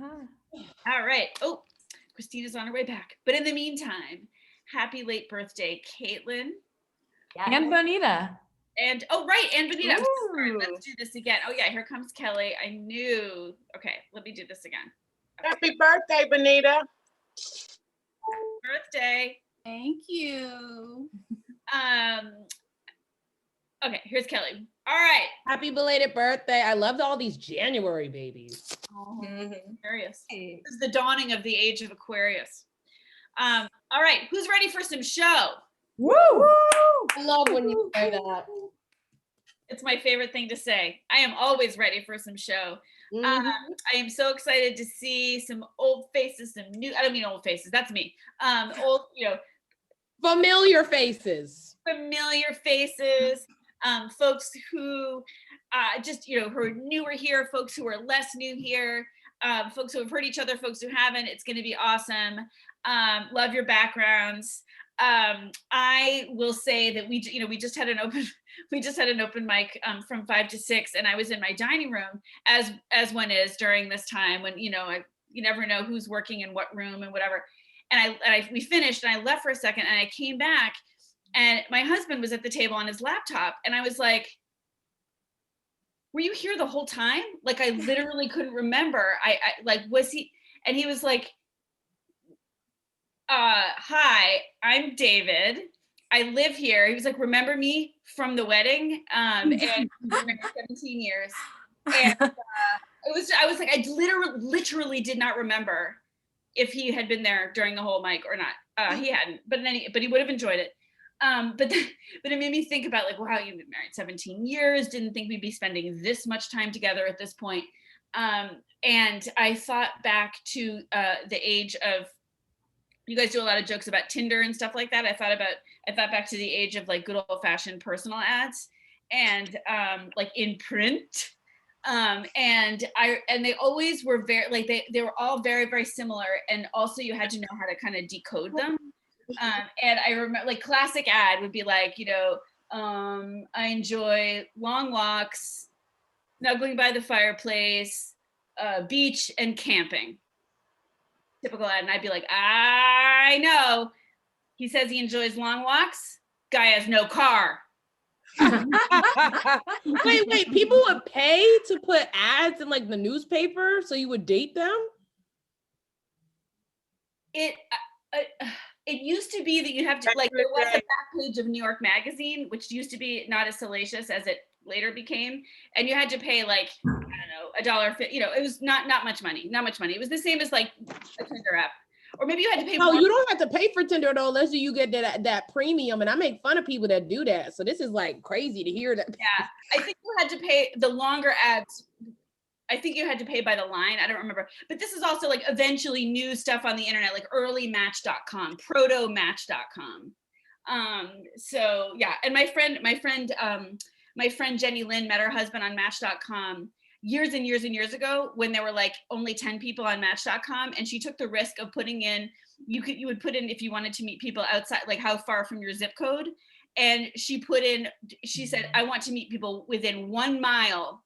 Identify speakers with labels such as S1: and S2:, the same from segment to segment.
S1: All right. Oh, Christina's on her way back. But in the meantime, happy late birthday, Caitlin.
S2: And Bonita.
S1: And right, and Benita. I'm so sorry.
S3: Ooh.
S1: Let's do this again. Oh yeah, here comes Kelly. I knew. Okay, let me do this again. Okay.
S4: Happy birthday, Bonita.
S1: Birthday.
S3: Thank you.
S1: Okay, here's Kelly. All right.
S5: Happy belated birthday. I loved all these January babies.
S1: Oh,
S3: Mm-hmm.
S1: Aquarius.
S3: Hey.
S1: This is the dawning of the age of Aquarius. All right, who's ready for some show?
S2: Woo!
S5: I love when you say that.
S1: It's my favorite thing to say. I am always ready for some show.
S5: Mhm.
S1: I am so excited to see some old faces, some new, I don't mean old faces, that's me. Old,
S5: Familiar faces.
S1: familiar faces, folks who just, who are newer here, folks who are less new here, folks who have heard each other, folks who haven't. It's going to be awesome. Love your backgrounds. I will say that we just had an open mic from 5 to 6, and I was in my dining room as one is during this time when you never know who's working in what room and whatever. And we finished, and I left for a second, and I came back, and my husband was at the table on his laptop, and I was like, "Were you here the whole time?" Like I literally couldn't remember. I like, was he? And he was like, "Hi, I'm David. I live here." He was like, "Remember me from the wedding?" And we've been married 17 years. And I was like, I literally did not remember if he had been there during the whole mic or not. He hadn't, but he would have enjoyed it. But it made me think about like, wow, you've been married 17 years. Didn't think we'd be spending this much time together at this point. And I thought back to the age of, you guys do a lot of jokes about Tinder and stuff like that. I thought back to the age of like good old fashioned personal ads and like in print. And they always were very like they were all very, very similar, and also you had to know how to kind of decode them. And I remember like classic ad would be like, I enjoy long walks, snuggling by the fireplace, beach, and camping. Typical ad. And I'd be like, I know. He says he enjoys long walks. Guy has no car.
S5: Wait, people would pay to put ads in like the newspaper so you would date them?
S1: It used to be that you have to, like, there was a back page of New York Magazine, which used to be not as salacious as it later became, and you had to pay like, I don't know, $1.50. It was not much money. It was the same as like a Tinder app, or maybe you had to pay.
S5: Oh, you don't have to pay for Tinder though, unless you get that premium. And I make fun of people that do that, so this is like crazy to hear that.
S1: Yeah, I think you had to pay the longer ads. I think you had to pay by the line. I don't remember. But this is also like eventually new stuff on the internet, like early match.com, proto match.com. So yeah, and my friend Jenny Lynn met her husband on match.com years and years and years ago when there were like only 10 people on match.com, and she took the risk of putting in, you would put in if you wanted to meet people outside, like how far from your zip code. And she said, I want to meet people within 1 mile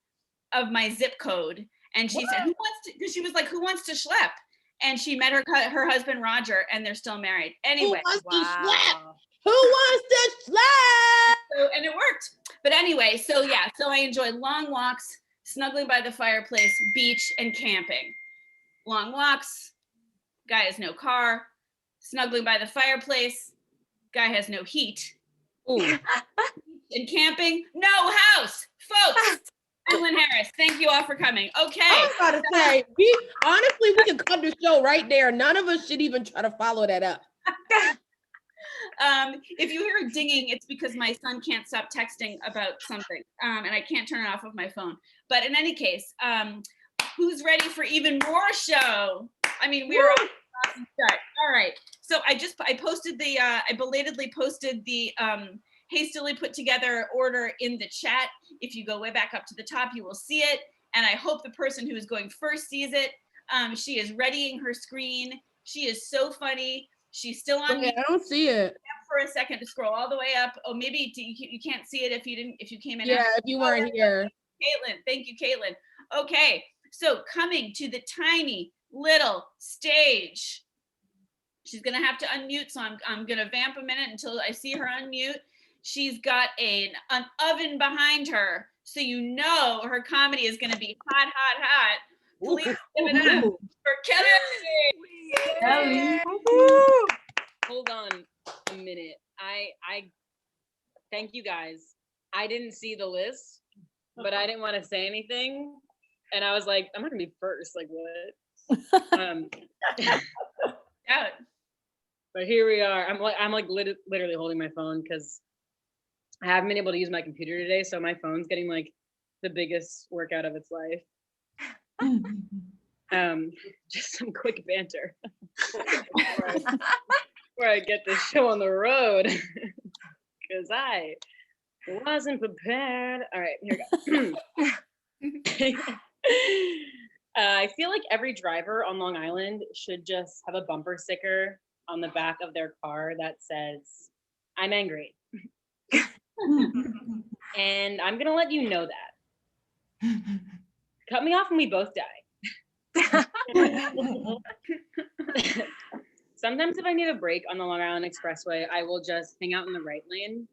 S1: of my zip code. And she said, because she was like, who wants to schlep? And she met her husband Roger, and they're still married. Anyway,
S5: who wants to schlep? Who wants to schlep?
S1: So, and it worked. But anyway, so yeah, so I enjoy long walks, snuggling by the fireplace, beach, and camping. Long walks, guy has no car. Snuggling by the fireplace, guy has no heat.
S5: Ooh.
S1: And camping, no house, folks. Evelyn Harris, thank you all for coming. Okay.
S5: I was about to say, honestly, we can cut the show right there. None of us should even try to follow that up.
S1: If you hear dinging, it's because my son can't stop texting about something, and I can't turn it off of my phone. But in any case, who's ready for even more show? I mean, we are off to an awesome start. All right. So I belatedly posted the hastily put together order in the chat. If you go way back up to the top, you will see it. And I hope the person who is going first sees it. She is readying her screen. She is so funny. She's still on.
S5: Okay, I don't see it.
S1: For a second to scroll all the way up. Oh, maybe you can't see it if you came in.
S5: Yeah, if you weren't here.
S1: Caitlin, thank you, Caitlin. Okay, so coming to the tiny little, stage. She's gonna have to unmute, so I'm gonna vamp a minute until I see her unmute. She's got an oven behind her, so you know her comedy is gonna be hot, hot, hot. Please give it up for Kelly.
S4: Hold on a minute. I thank you guys. I didn't see the list, but I didn't want to say anything, and I was like, I'm not gonna be first. Like what?
S1: Out.
S4: But here we are. I'm literally holding my phone because I haven't been able to use my computer today, so my phone's getting like the biggest workout of its life. Just some quick banter before I get this show on the road because I wasn't prepared. All right, here we go. I feel like every driver on Long Island should just have a bumper sticker on the back of their car that says, "I'm angry." And I'm gonna let you know that. Cut me off and we both die. Sometimes if I need a break on the Long Island Expressway, I will just hang out in the right lane.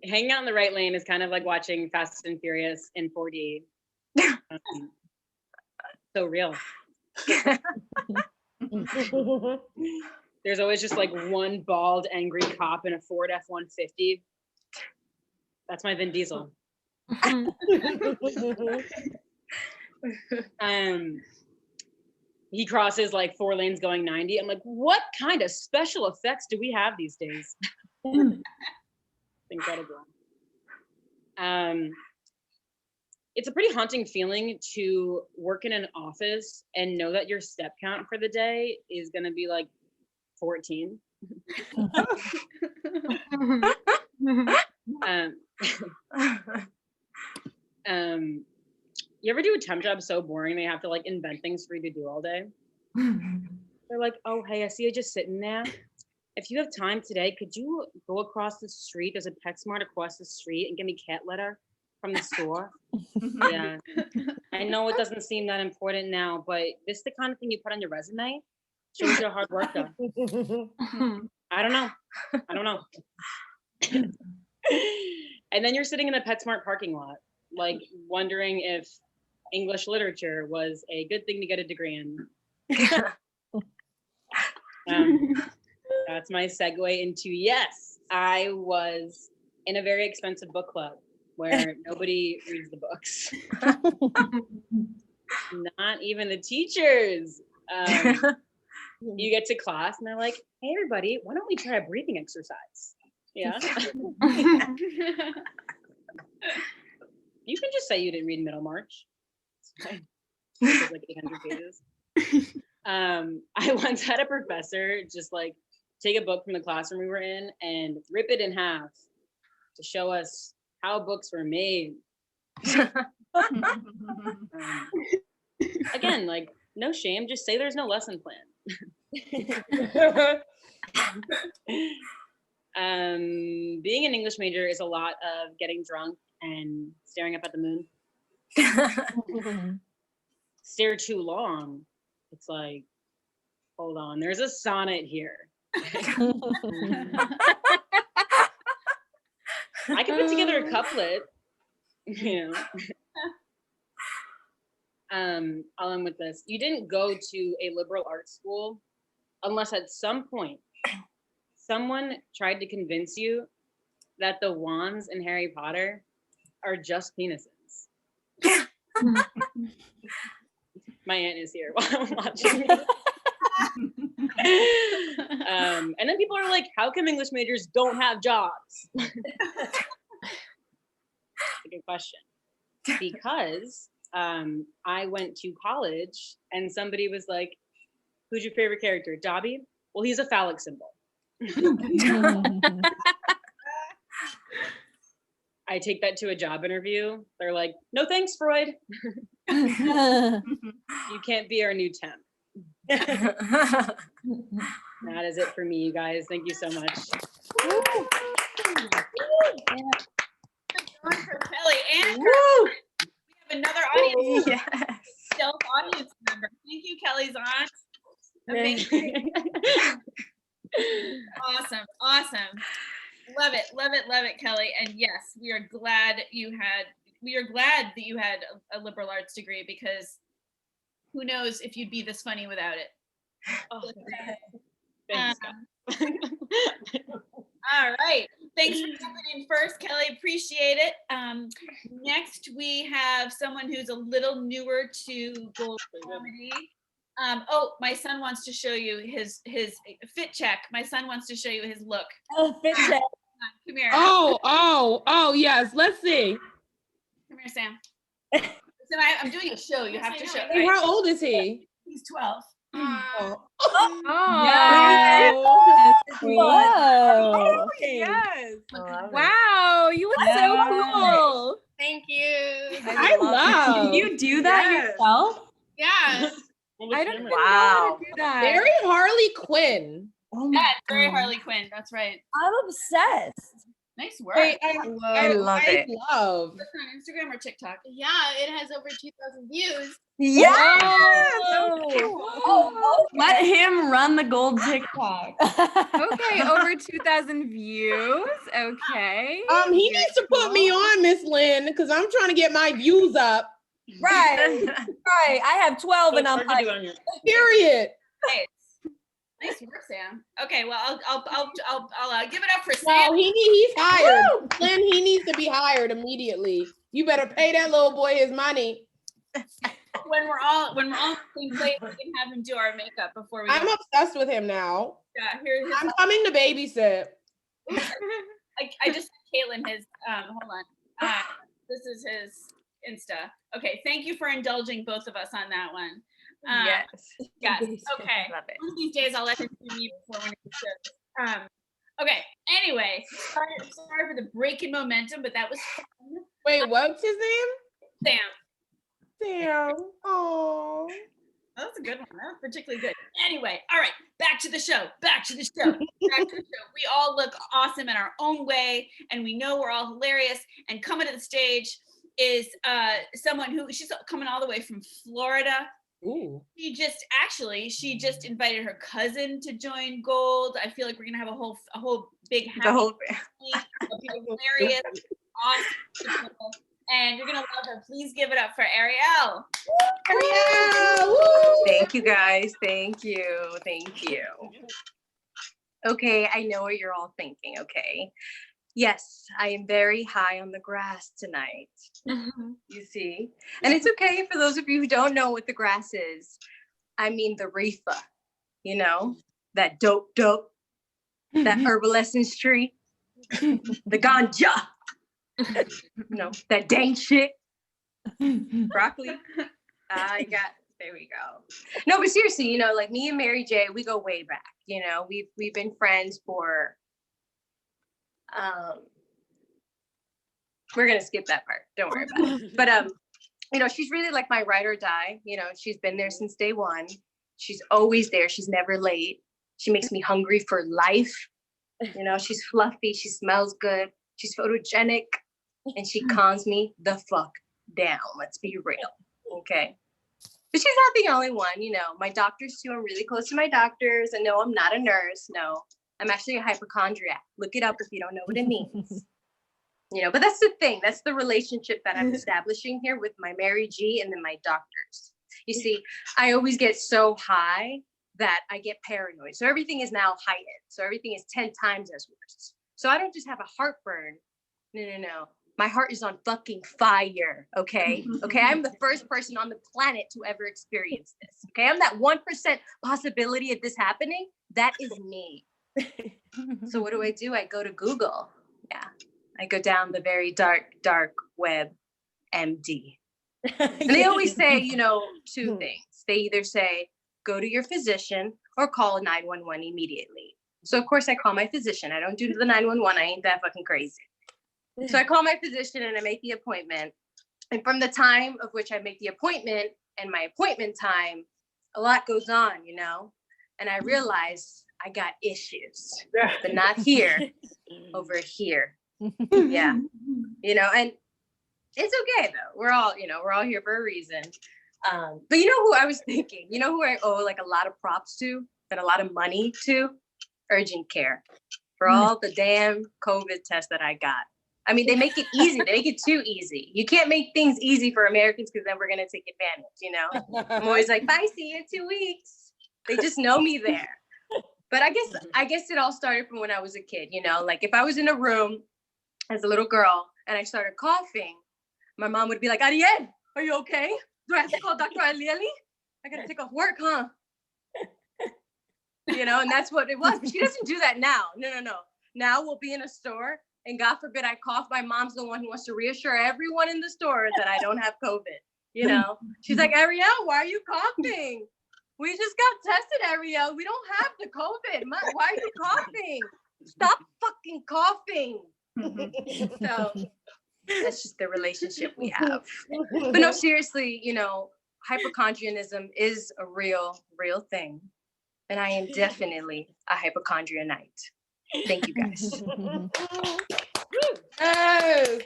S4: Hanging out in the right lane is kind of like watching Fast and Furious in 4D. So real. There's always just like one bald, angry cop in a Ford F-150. That's my Vin Diesel. He crosses like 4 lanes going 90. I'm like, what kind of special effects do we have these days? Incredible. It's a pretty haunting feeling to work in an office and know that your step count for the day is going to be like 14. You ever do a temp job so boring they have to like invent things for you to do all day? They're like, oh, hey, I see you just sitting there. If you have time today, could you go across the street? There's a PetSmart across the street and give me cat litter from the store. Yeah, I know it doesn't seem that important now, but this is the kind of thing you put on your resume. Shows you're a hard worker. I don't know. And then you're sitting in the PetSmart parking lot, like wondering if English literature was a good thing to get a degree in. That's my segue into, yes, I was in a very expensive book club where nobody reads the books. Not even the teachers. You get to class and they're like, hey, everybody, why don't we try a breathing exercise? Yeah. You can just say you didn't read Middlemarch. It's like 800 pages. I once had a professor just like take a book from the classroom we were in and rip it in half to show us how books were made. Again, like, no shame, just say there's no lesson plan. Being an English major is a lot of getting drunk and staring up at the moon. Stare too long. It's like, hold on, there's a sonnet here. I can put together a couplet, you know. I'll end with this. You didn't go to a liberal arts school unless at some point someone tried to convince you that the wands in Harry Potter are just penises. My aunt is here while I'm watching. And then people are like, how come English majors don't have jobs? That's a good question. Because I went to college and somebody was like, who's your favorite character? Dobby? Well, he's a phallic symbol. I take that to a job interview. They're like, no thanks, Freud. You can't be our new temp. That is it for me, you guys. Thank you so much.
S1: For Kelly and we have another audience.
S2: Yes.
S1: stealth audience member. Thank you, Kelly's aunt. Amazing. Awesome. Love it, Kelly. And yes, we are glad that you had a liberal arts degree, because who knows if you'd be this funny without it.
S4: Oh, thanks,
S1: All right. Thanks for jumping in first, Kelly. Appreciate it. Next, we have someone who's a little newer to Gold comedy. My son wants to show you his fit check. My son wants to show you his look.
S2: Oh, fit check.
S1: Come here.
S5: Oh, yes. Let's see.
S1: Come here, Sam. So I'm doing a show. You have to show.
S5: Hey, how old is he?
S1: He's 12.
S5: Oh.
S2: Whoa.
S3: Yes.
S2: Wow, you look so cool.
S3: Thank you.
S5: I love.
S2: Did you do that yourself?
S3: Yeah.
S2: I don't even know how to do that.
S5: Very Harley Quinn.
S2: Oh
S1: Yeah,
S2: my
S1: it's very
S2: God.
S1: Harley Quinn. That's right.
S2: I'm obsessed.
S1: Nice work.
S5: Wait,
S2: I love it.
S5: Love.
S1: Is this on Instagram or TikTok?
S3: Yeah, it has over 2,000 views.
S2: Yeah.
S3: Oh,
S2: Let him run the gold TikTok.
S6: Okay, over 2,000 views. Okay.
S5: He needs to put me on, Miss Lynn, because I'm trying to get my views up.
S2: Right. I have 12 and I'm like,
S5: Period.
S1: Hey, nice work, Sam. Okay, well, I'll give it up for
S5: No,
S1: Sam.
S5: he's hired. Lynn, he needs to be hired immediately. You better pay that little boy his money.
S1: When we're all in the same place, we can have him do our makeup before we.
S5: I'm obsessed with him now.
S1: Yeah, here's.
S5: I'm coming to babysit.
S1: I just sent Caitlin his. Hold on. This is his Insta. Okay, thank you for indulging both of us on that one.
S6: Yes.
S1: Yes. Okay.
S6: Love it.
S1: One of these days I'll let him see me before one of these shows. Okay. Anyway, sorry for the break in momentum, but that was fun.
S5: Wait, what's his name?
S1: Sam.
S5: Sam. Oh.
S1: That was a good one. That was particularly good. Anyway, all right, back to the show. We all look awesome in our own way, and we know we're all hilarious. And coming to the stage is someone who she's coming all the way from Florida.
S5: Ooh.
S1: She just invited her cousin to join Gold. I feel like we're gonna have a whole big happy
S6: The whole
S1: family of hilarious, awesome people. And you're gonna love her. Please give it up for Ariel.
S5: Ariel! Woo!
S6: Thank you guys. Thank you. Okay, I know what you're all thinking, okay? Yes, I am very high on the grass tonight. You see? And it's okay for those of you who don't know what the grass is. I mean the reefer, you know, that dope, that herbal essence tree, the ganja, you know, that dang shit, broccoli. There we go. No, but seriously, you know, like me and Mary J, we go way back. You know, we've been friends for we're gonna skip that part. Don't worry about it. But you know, she's really like my ride or die. You know, she's been there since day one. She's always there. She's never late. She makes me hungry for life. You know, she's fluffy. She smells good. She's photogenic, and she calms me the fuck down. Let's be real, okay? But she's not the only one. You know, my doctors too. I'm really close to my doctors. And no, I'm not a nurse. No, I'm actually a hypochondriac. Look it up if you don't know what it means. You know, but that's the thing. That's the relationship that I'm establishing here with my Mary G and then my doctors. You see, I always get so high that I get paranoid. So everything is now heightened. So everything is 10 times as worse. So I don't just have a heartburn. No. My heart is on fucking fire. Okay. I'm the first person on the planet to ever experience this. Okay. I'm that 1% possibility of this happening. That is me. So what do? I go to Google. Yeah. I go down the very dark web, MD. And they always say, you know, two things. They either say, go to your physician or call 911 immediately. So of course I call my physician. I don't do the 911. I ain't that fucking crazy. So I call my physician and I make the appointment. And from the time of which I make the appointment and my appointment time, a lot goes on, you know, and I realize I got issues, but not here, over here. Yeah. You know, and it's okay though. We're all here for a reason. But you know who I was thinking? You know who I owe like a lot of props to and a lot of money to? Urgent care for all the damn COVID tests that I got. I mean, they make it easy. They make it too easy. You can't make things easy for Americans because then we're gonna take advantage, you know? I'm always like, bye, see you in 2 weeks. They just know me there. But I guess it all started from when I was a kid, you know? Like if I was in a room as a little girl and I started coughing, my mom would be like, Ariel, are you okay? Do I have to call Dr. Alieli? I gotta take off work, huh? You know, and that's what it was. But she doesn't do that now. No. Now we'll be in a store and God forbid I cough. My mom's the one who wants to reassure everyone in the store that I don't have COVID. You know, she's like, Ariel, why are you coughing? We just got tested, Ariel. We don't have the COVID. Why are you coughing? Stop fucking coughing. So that's just the relationship we have. But no, seriously, you know, hypochondrianism is a real thing. And I am definitely a hypochondrianite. Thank you guys.
S5: Yes.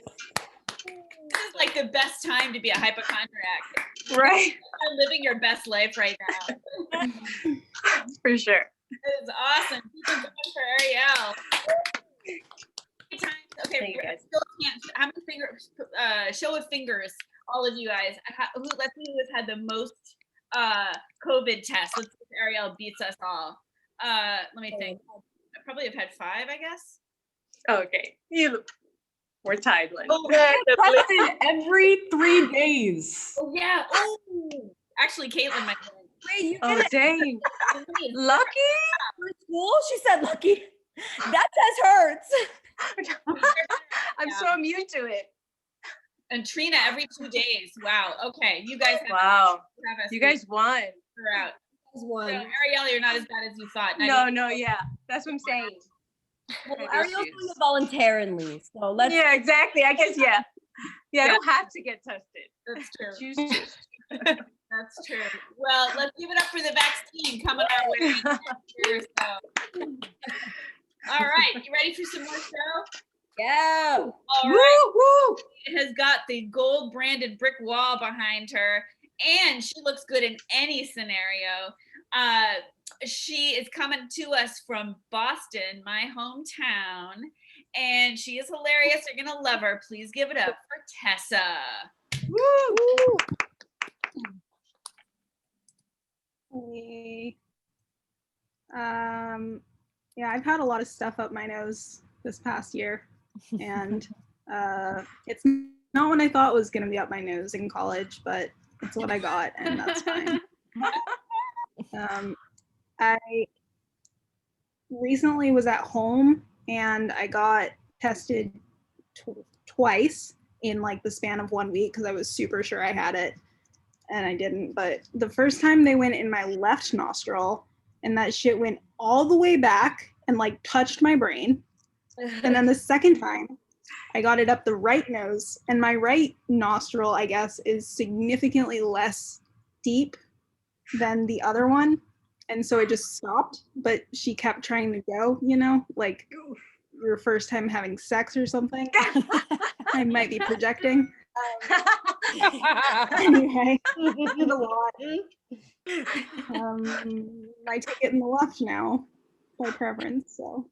S1: This is like the best time to be a hypochondriac.
S6: Right?
S1: You're living your best life right now.
S6: For sure.
S1: This is awesome. Keep it going for Ariel. Okay,
S6: Thank you, guys.
S1: how many fingers? Show of fingers, all of you guys. Let's see who has had the most COVID tests. Let's see if Ariel beats us all. Let me think. I probably have had 5, I guess.
S6: Okay. We're tied, Lynn.
S2: Tested every 3 days.
S1: Oh yeah. Oh, actually, Caitlin might win.
S2: Wait, you
S6: Oh, dang. Lucky?
S2: for school? She said lucky. That test hurts.
S6: I'm so immune to it.
S1: And Trina every 2 days. Wow. Okay, you guys have
S6: Wow.
S1: have us
S6: You guys won.
S1: figure out. So,
S2: One.
S1: Ariel, you're not as bad as you thought.
S6: No, yeah. That's what I'm saying.
S2: Well,
S6: Those
S2: Ariel's doing
S6: shoes.
S2: it voluntarily, so let's.
S6: Yeah, exactly. I guess, yeah. Yeah, I don't have to get tested.
S1: That's true.
S6: Choose to.
S1: That's true. Well, let's give it up for the vaccine coming our way. Here, so. All right, you ready for some more show?
S2: Yeah.
S1: All right.
S6: Woo!
S1: It has got the gold branded brick wall behind her, and she looks good in any scenario. She is coming to us from Boston, my hometown, and she is hilarious. You're gonna love her. Please give it up for Tessa.
S6: Woo!
S7: Hey. Yeah, I've had a lot of stuff up my nose this past year, and it's not what I thought was going to be up my nose in college, but it's what I got, and that's fine. I recently was at home, and I got tested twice in like the span of 1 week because I was super sure I had it, and I didn't. But the first time they went in my left nostril, and that shit went all the way back and like touched my brain. And then the second time I got it up the right nose, and my right nostril, I guess, is significantly less deep than the other one. And so it just stopped, but she kept trying to go, you know, like your first time having sex or something. I might be projecting. Anyway, did a lot. I take it in the left now by preference. So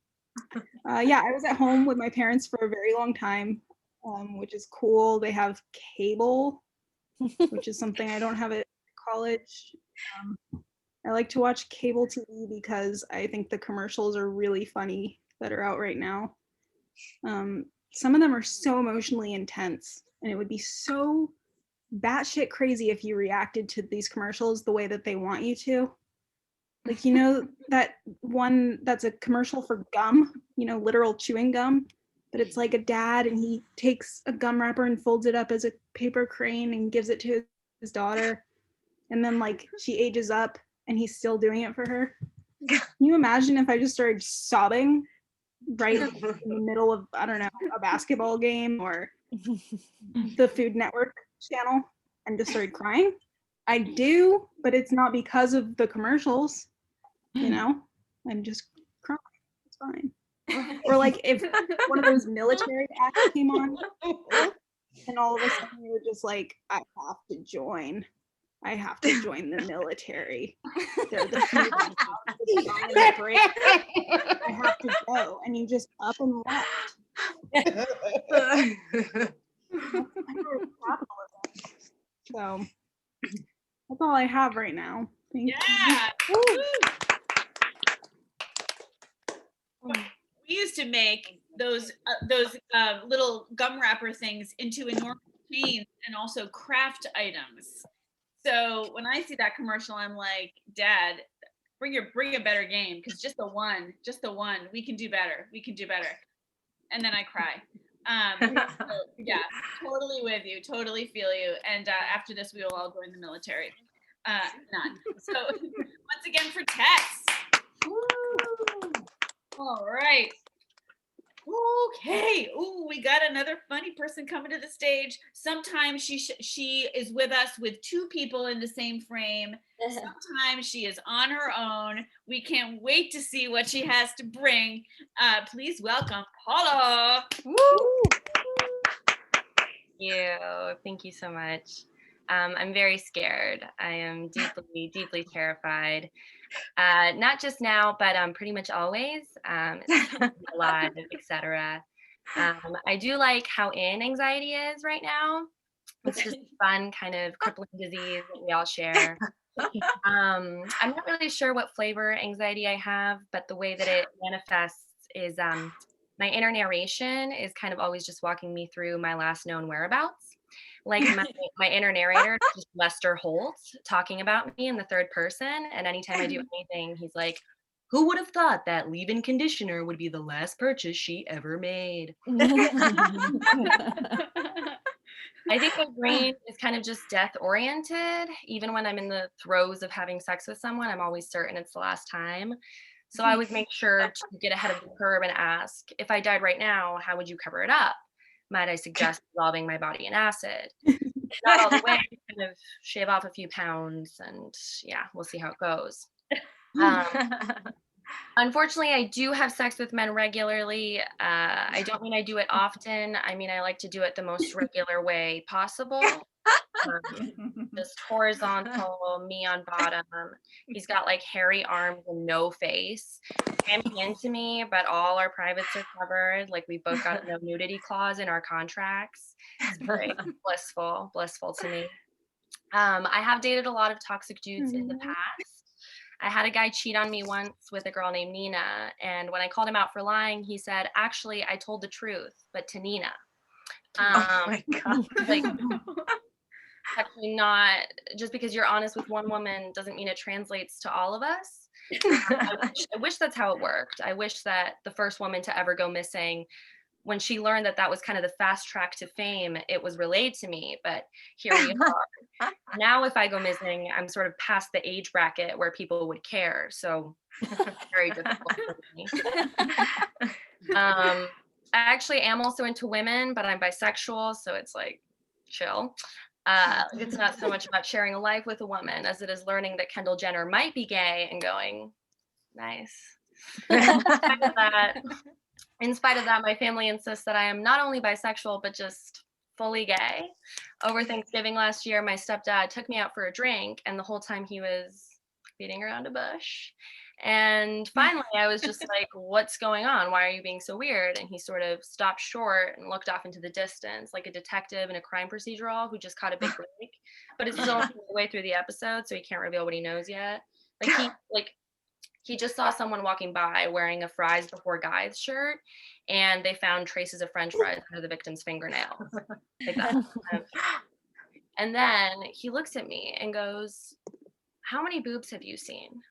S7: yeah, I was at home with my parents for a very long time, which is cool. They have cable, which is something I don't have at college. I like to watch cable TV because I think the commercials are really funny that are out right now. Some of them are so emotionally intense, and it would be so batshit crazy if you reacted to these commercials the way that they want you to. Like, you know, that one that's a commercial for gum, you know, literal chewing gum, but it's like a dad and he takes a gum wrapper and folds it up as a paper crane and gives it to his daughter. And then like she ages up and he's still doing it for her. Can you imagine if I just started sobbing right in the middle of, I don't know, a basketball game or the Food Network channel and just started crying? I do, but it's not because of the commercials, you know? I'm just crying. It's fine. Or like if one of those military acts came on and all of a sudden you were just like, I have to join. I have to join the military. They're the few ones on the break. I have to go. And you just up and left. So that's all I have right now. Thank you.
S1: Yeah. We used to make those little gum wrapper things into enormous chains and also craft items. So when I see that commercial, I'm like, Dad, bring a better game, because just the one, we can do better. And then I cry. So, yeah, totally with you, totally feel you. And after this, we will all join the military. None. So once again for Tess. All right. Okay. Ooh, we got another funny person coming to the stage. Sometimes she is with us with two people in the same frame. Sometimes she is on her own. We can't wait to see what she has to bring. Please welcome Paula.
S8: Thank you so much. I'm very scared. I am deeply, deeply terrified. Not just now, but pretty much always. Alive, etc. I do like how in anxiety is right now. It's just fun, kind of crippling disease that we all share. I'm not really sure what flavor anxiety I have, but the way that it manifests is my inner narration is kind of always just walking me through my last known whereabouts. Like my inner narrator is Lester Holt talking about me in the third person. And anytime I do anything, he's like, who would have thought that leave-in conditioner would be the last purchase she ever made? I think my brain is kind of just death oriented. Even when I'm in the throes of having sex with someone, I'm always certain it's the last time. So I always make sure to get ahead of the curve and ask, if I died right now, how would you cover it up? Might I suggest dissolving my body in acid? Not all the way, kind of shave off a few pounds, and yeah, we'll see how it goes. Unfortunately, I do have sex with men regularly. I don't mean I do it often. I mean, I like to do it the most regular way possible. Just horizontal, me on bottom. He's got like hairy arms and no face. Jamming into me, but all our privates are covered. Like we both got no nudity clause in our contracts. It's great, blissful to me. I have dated a lot of toxic dudes in the past. I had a guy cheat on me once with a girl named Nina, and when I called him out for lying, he said, "Actually, I told the truth, but to Nina."
S6: Oh my God.
S8: Like, actually not, just because you're honest with one woman doesn't mean it translates to all of us. I wish that's how it worked. I wish that the first woman to ever go missing, when she learned that that was kind of the fast track to fame, it was relayed to me, but here we are. Now, if I go missing, I'm sort of past the age bracket where people would care. So very difficult for me. I actually am also into women, but I'm bisexual. So it's like, chill. It's not so much about sharing a life with a woman as it is learning that Kendall Jenner might be gay and going, nice. In spite of that, my family insists that I am not only bisexual, but just fully gay. Over Thanksgiving last year, my stepdad took me out for a drink, and the whole time he was beating around a bush. And finally, I was just like, what's going on? Why are you being so weird? And he sort of stopped short and looked off into the distance, like a detective in a crime procedural who just caught a big break. But it's still way through the episode, so he can't reveal what he knows yet. He just saw someone walking by wearing a Fries Before Guys shirt, and they found traces of French fries under the victim's fingernails. Like that. And then he looks at me and goes, how many boobs have you seen?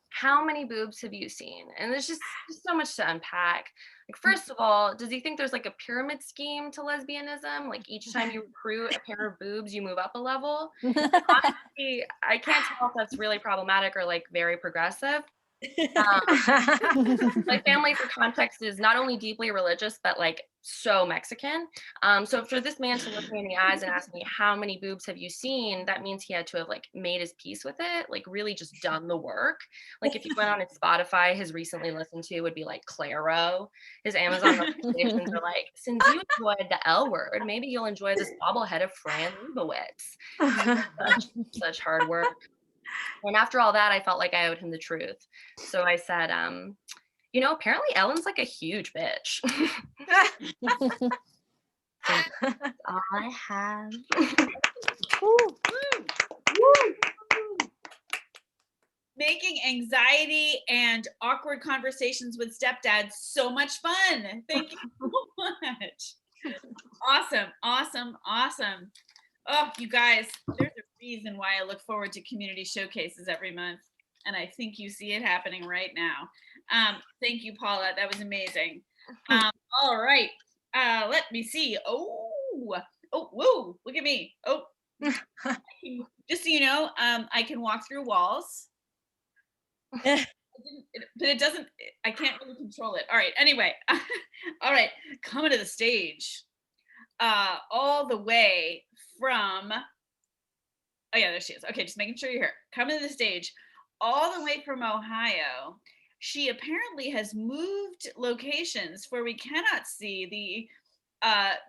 S8: How many boobs have you seen? And there's just so much to unpack. Like, first of all, does he think there's like a pyramid scheme to lesbianism? Like each time you recruit a pair of boobs, you move up a level? Honestly, I can't tell if that's really problematic or like very progressive. My family, for context, is not only deeply religious, but like so Mexican. So for this man to look me in the eyes and ask me, how many boobs have you seen? That means he had to have like made his peace with it, like really just done the work. Like if you went on his Spotify, his recently listened to would be like Claro. His Amazon recommendations are like, since you enjoyed the L word, maybe you'll enjoy this bobblehead of Fran Lebowitz. Such hard work. And after all that, I felt like I owed him the truth. So I said, apparently Ellen's like a huge bitch. That's all I have.
S1: Making anxiety and awkward conversations with stepdads so much fun. Thank you so much. Awesome. Oh, you guys, there's a reason why I look forward to community showcases every month. And I think you see it happening right now. Thank you, Paula. That was amazing. All right. Let me see. Oh, whoa, look at me. Oh, just so you know, I can walk through walls. But it doesn't, I can't really control it. All right, anyway. All right, coming to the stage. All the way from, oh yeah, there she is. Okay, just making sure you're here. Coming to the stage, all the way from Ohio. She apparently has moved locations where we cannot see the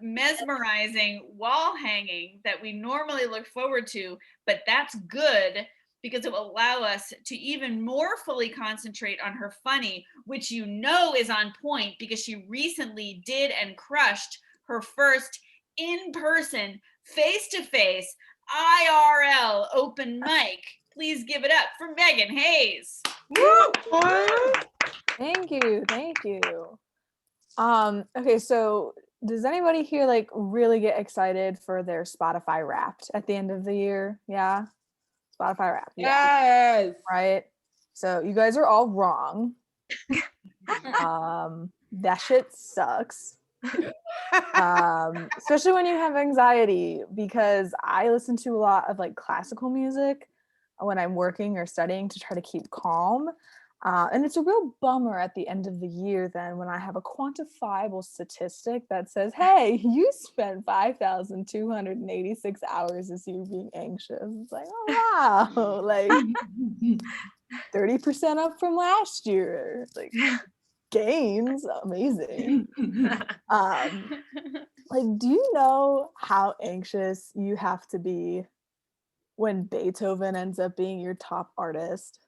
S1: mesmerizing wall hanging that we normally look forward to, but that's good because it will allow us to even more fully concentrate on her funny, which you know is on point because she recently did and crushed her first in-person, face-to-face, IRL open mic. Please give it up for Megan Hayes.
S2: Thank you. Okay, so does anybody here like really get excited for their Spotify Wrapped at the end of the year? Yeah, Spotify Wrapped.
S5: Yes.
S2: Right. So you guys are all wrong. That shit sucks. Especially when you have anxiety, because I listen to a lot of like classical music when I'm working or studying to try to keep calm. And it's a real bummer at the end of the year then when I have a quantifiable statistic that says, hey, you spent 5,286 hours this year being anxious. It's like, oh wow, like 30% up from last year. Like gains, amazing. Like, do you know how anxious you have to be when Beethoven ends up being your top artist?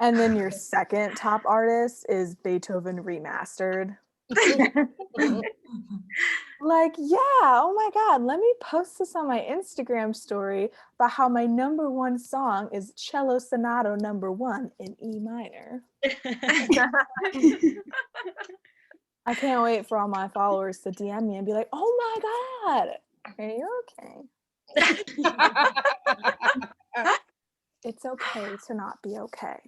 S2: And then your second top artist is Beethoven remastered. Like, yeah, oh my God, let me post this on my Instagram story about how my number one song is Cello Sonato #1 in E minor. I can't wait for all my followers to DM me and be like, oh my God, are you okay? It's okay to not be okay.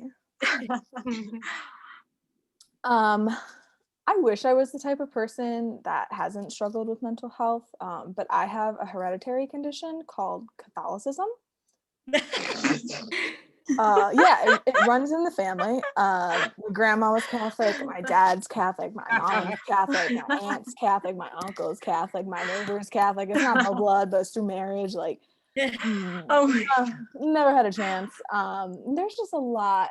S2: I wish I was the type of person that hasn't struggled with mental health, but I have a hereditary condition called Catholicism. Yeah, it runs in the family. My grandma was Catholic, my dad's Catholic, my mom's Catholic, my aunt's Catholic, my uncle's Catholic, my neighbor's Catholic. It's not no blood, but it's through marriage. Like, never had a chance. There's just a lot.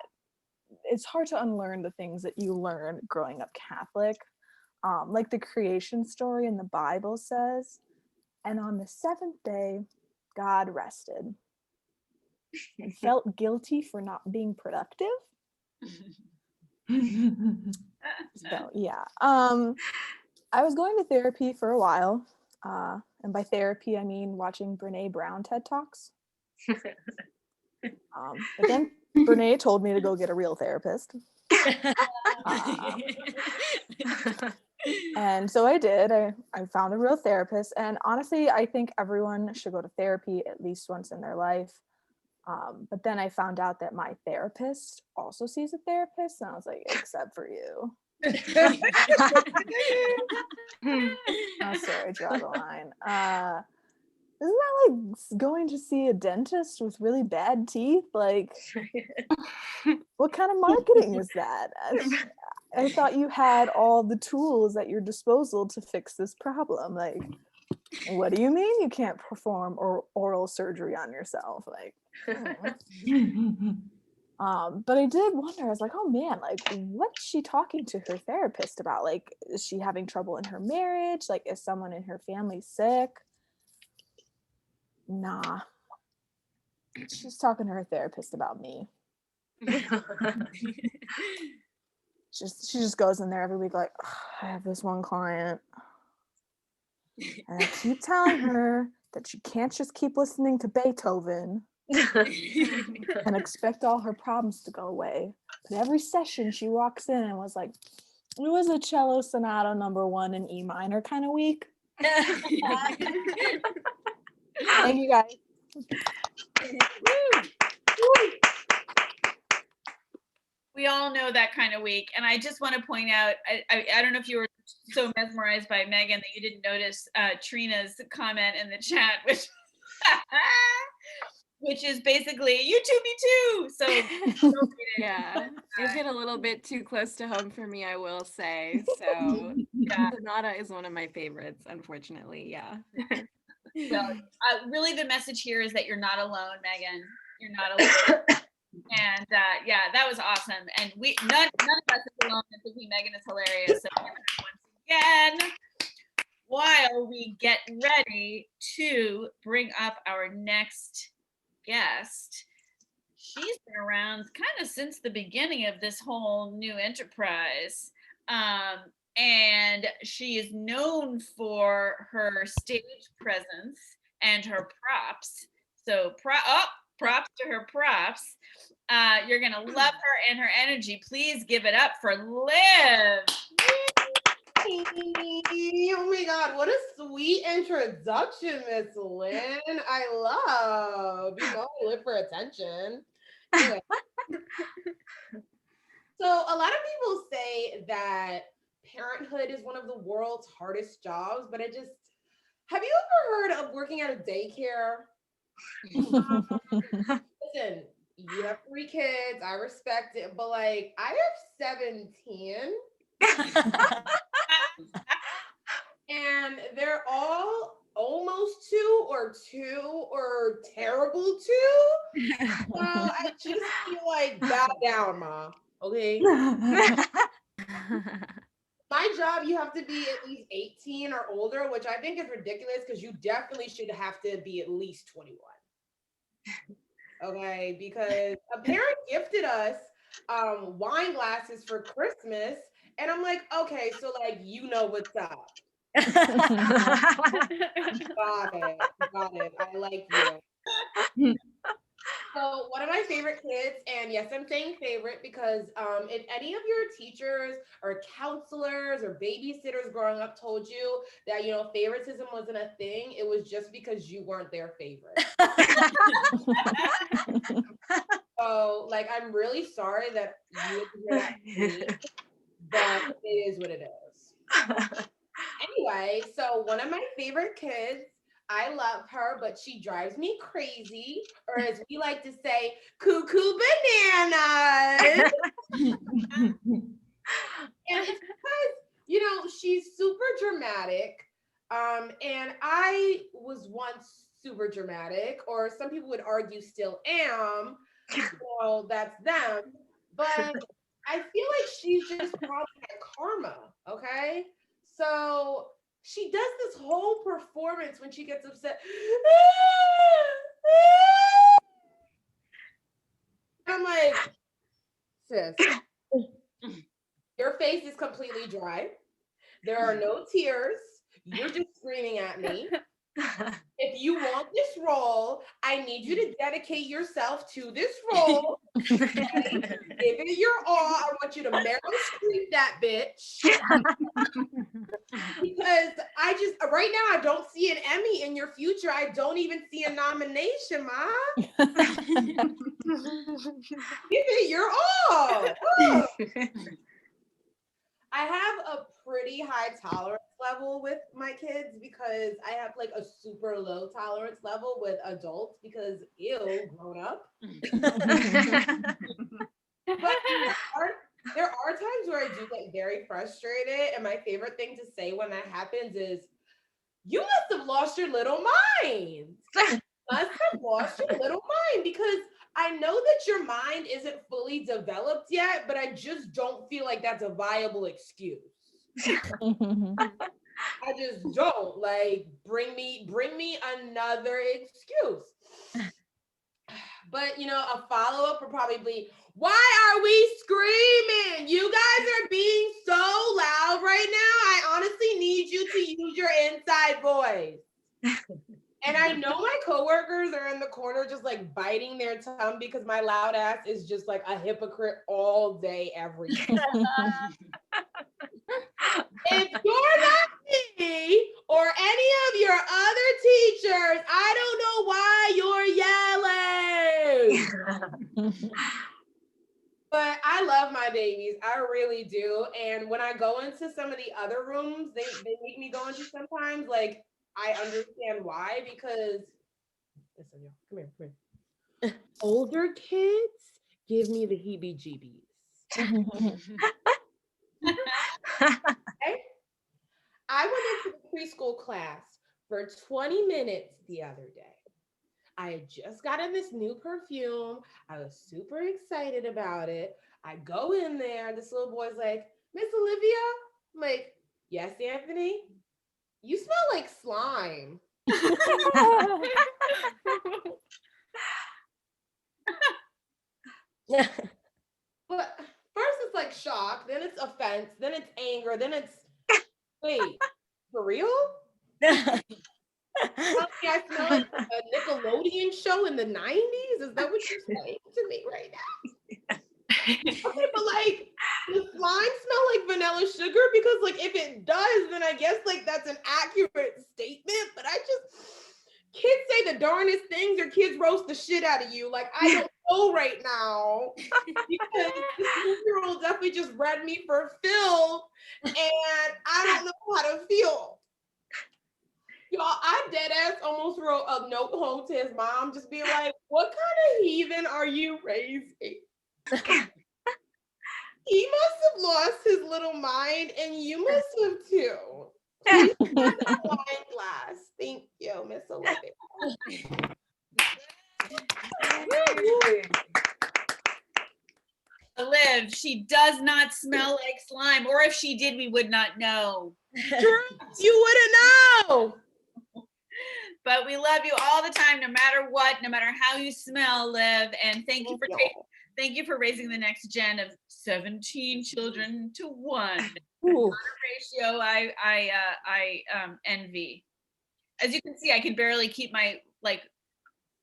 S2: It's hard to unlearn the things that you learn growing up Catholic. Like the creation story in the Bible says, and on the seventh day, God rested and felt guilty for not being productive. So yeah, I was going to therapy for a while, and by therapy I mean watching Brene Brown TED Talks. But then Brene told me to go get a real therapist. And so I did. I found a real therapist, and honestly, I think everyone should go to therapy at least once in their life. But then I found out that my therapist also sees a therapist, and I was like, except for you. That's where I draw the line. Isn't that like going to see a dentist with really bad teeth? Like, what kind of marketing is that? I thought you had all the tools at your disposal to fix this problem. Like, what do you mean you can't perform oral surgery on yourself? Like, but I did wonder, I was like, oh man, like, what's she talking to her therapist about? Like, is she having trouble in her marriage? Like, is someone in her family sick? Nah. She's talking to her therapist about me. She just goes in there every week like, I have this one client. And I keep telling her that she can't just keep listening to Beethoven and expect all her problems to go away. But every session she walks in and was like, it was a cello sonata #1 in E minor kind of week. Thank you guys.
S1: We all know that kind of week. And I just want to point out, I don't know if you were so mesmerized by Megan that you didn't notice Trina's comment in the chat, which is basically, you too, me too. So
S9: yeah, it hit a little bit too close to home for me, I will say. So
S1: yeah.
S9: Sonata is one of my favorites, unfortunately. Yeah.
S1: So really the message here is that you're not alone, Megan. You're not alone. And yeah, that was awesome. And none of us is alone in thinking Megan is hilarious. So once again, while we get ready to bring up our next guest, she's been around kind of since the beginning of this whole new enterprise. And she is known for her stage presence and her props. So props to her props. You're gonna love her and her energy. Please give it up for Liv.
S5: Oh my God, what a sweet introduction, Miss Lynn. I love, I live for attention. Anyway. So a lot of people say that parenthood is one of the world's hardest jobs, but have you ever heard of working at a daycare? Listen, you have 3 kids, I respect it, but like, I have 17. And they're all almost 2 or terrible 2. So I just feel like, bow down, Ma. Okay. My job, you have to be at least 18 or older, which I think is ridiculous because you definitely should have to be at least 21. Okay, because a parent gifted us wine glasses for Christmas, and I'm like, okay, so like, you know what's up. Got it. I like you. So one of my favorite kids, and yes, I'm saying favorite because if any of your teachers or counselors or babysitters growing up told you that, favoritism wasn't a thing, it was just because you weren't their favorite. So like, I'm really sorry that you hear that from me, but it is what it is. Anyway, so one of my favorite kids, I love her, but she drives me crazy, or as we like to say, cuckoo bananas. And it's because, she's super dramatic. And I was once super dramatic, or some people would argue still am. So that's them. But I feel like she's just probably had karma, okay? So she does this whole performance when she gets upset. I'm like, sis, your face is completely dry. There are no tears. You're just screaming at me. If you want this role, I need you to dedicate yourself to this role. Okay? Give it your all. I want you to Meryl Streep that bitch. Because right now, I don't see an Emmy in your future. I don't even see a nomination, Ma. Give it your all. Oh. I have a pretty high tolerance level with my kids because I have like a super low tolerance level with adults because grown up. But there are times where I do get very frustrated, and my favorite thing to say when that happens is, "You must have lost your little mind. Must have lost your little mind," because I know that your mind isn't fully developed yet, but I just don't feel like that's a viable excuse. I just don't like bring me another excuse. But a follow-up would probably be, "Why are we screaming? You guys are being so loud right now. I honestly need you to use your inside voice." And I know my coworkers are in the corner just like biting their tongue because my loud ass is just like a hypocrite all day, every day. If you're not me or any of your other teachers, I don't know why you're yelling. But I love my babies. I really do. And when I go into some of the other rooms, they make me go into sometimes, like, I understand why, because listen, y'all, come here. Older kids give me the heebie-jeebies. Okay? I went into the preschool class for 20 minutes the other day. I had just gotten this new perfume. I was super excited about it. I go in there. This little boy's like, "Miss Olivia?" I'm like, "Yes, Anthony? You smell like slime." But first it's like shock, then it's offense, then it's anger, then it's, wait, for real? I smell like a Nickelodeon show in the 90s? Is that what you're saying to me right now? Okay, but like, does slime smell like vanilla sugar? Because like, if it does, then I guess like that's an accurate statement. But kids say the darndest things, or kids roast the shit out of you. Like, I don't know right now, because this 2-year-old definitely just read me for Phil, and I don't know how to feel. Y'all, I dead ass almost wrote a note home to his mom, just being like, "What kind of heathen are you raising?" He must have lost his little mind, and you must have too. Please pass the wine glass. Thank you, Miss Olivia.
S1: Liv, she does not smell like slime, or if she did, we would not know.
S5: True, you wouldn't know.
S1: But we love you all the time, no matter what, no matter how you smell, Liv. And thank you for raising the next gen of 17 children to 1. Ratio I envy. As you can see, I can barely keep my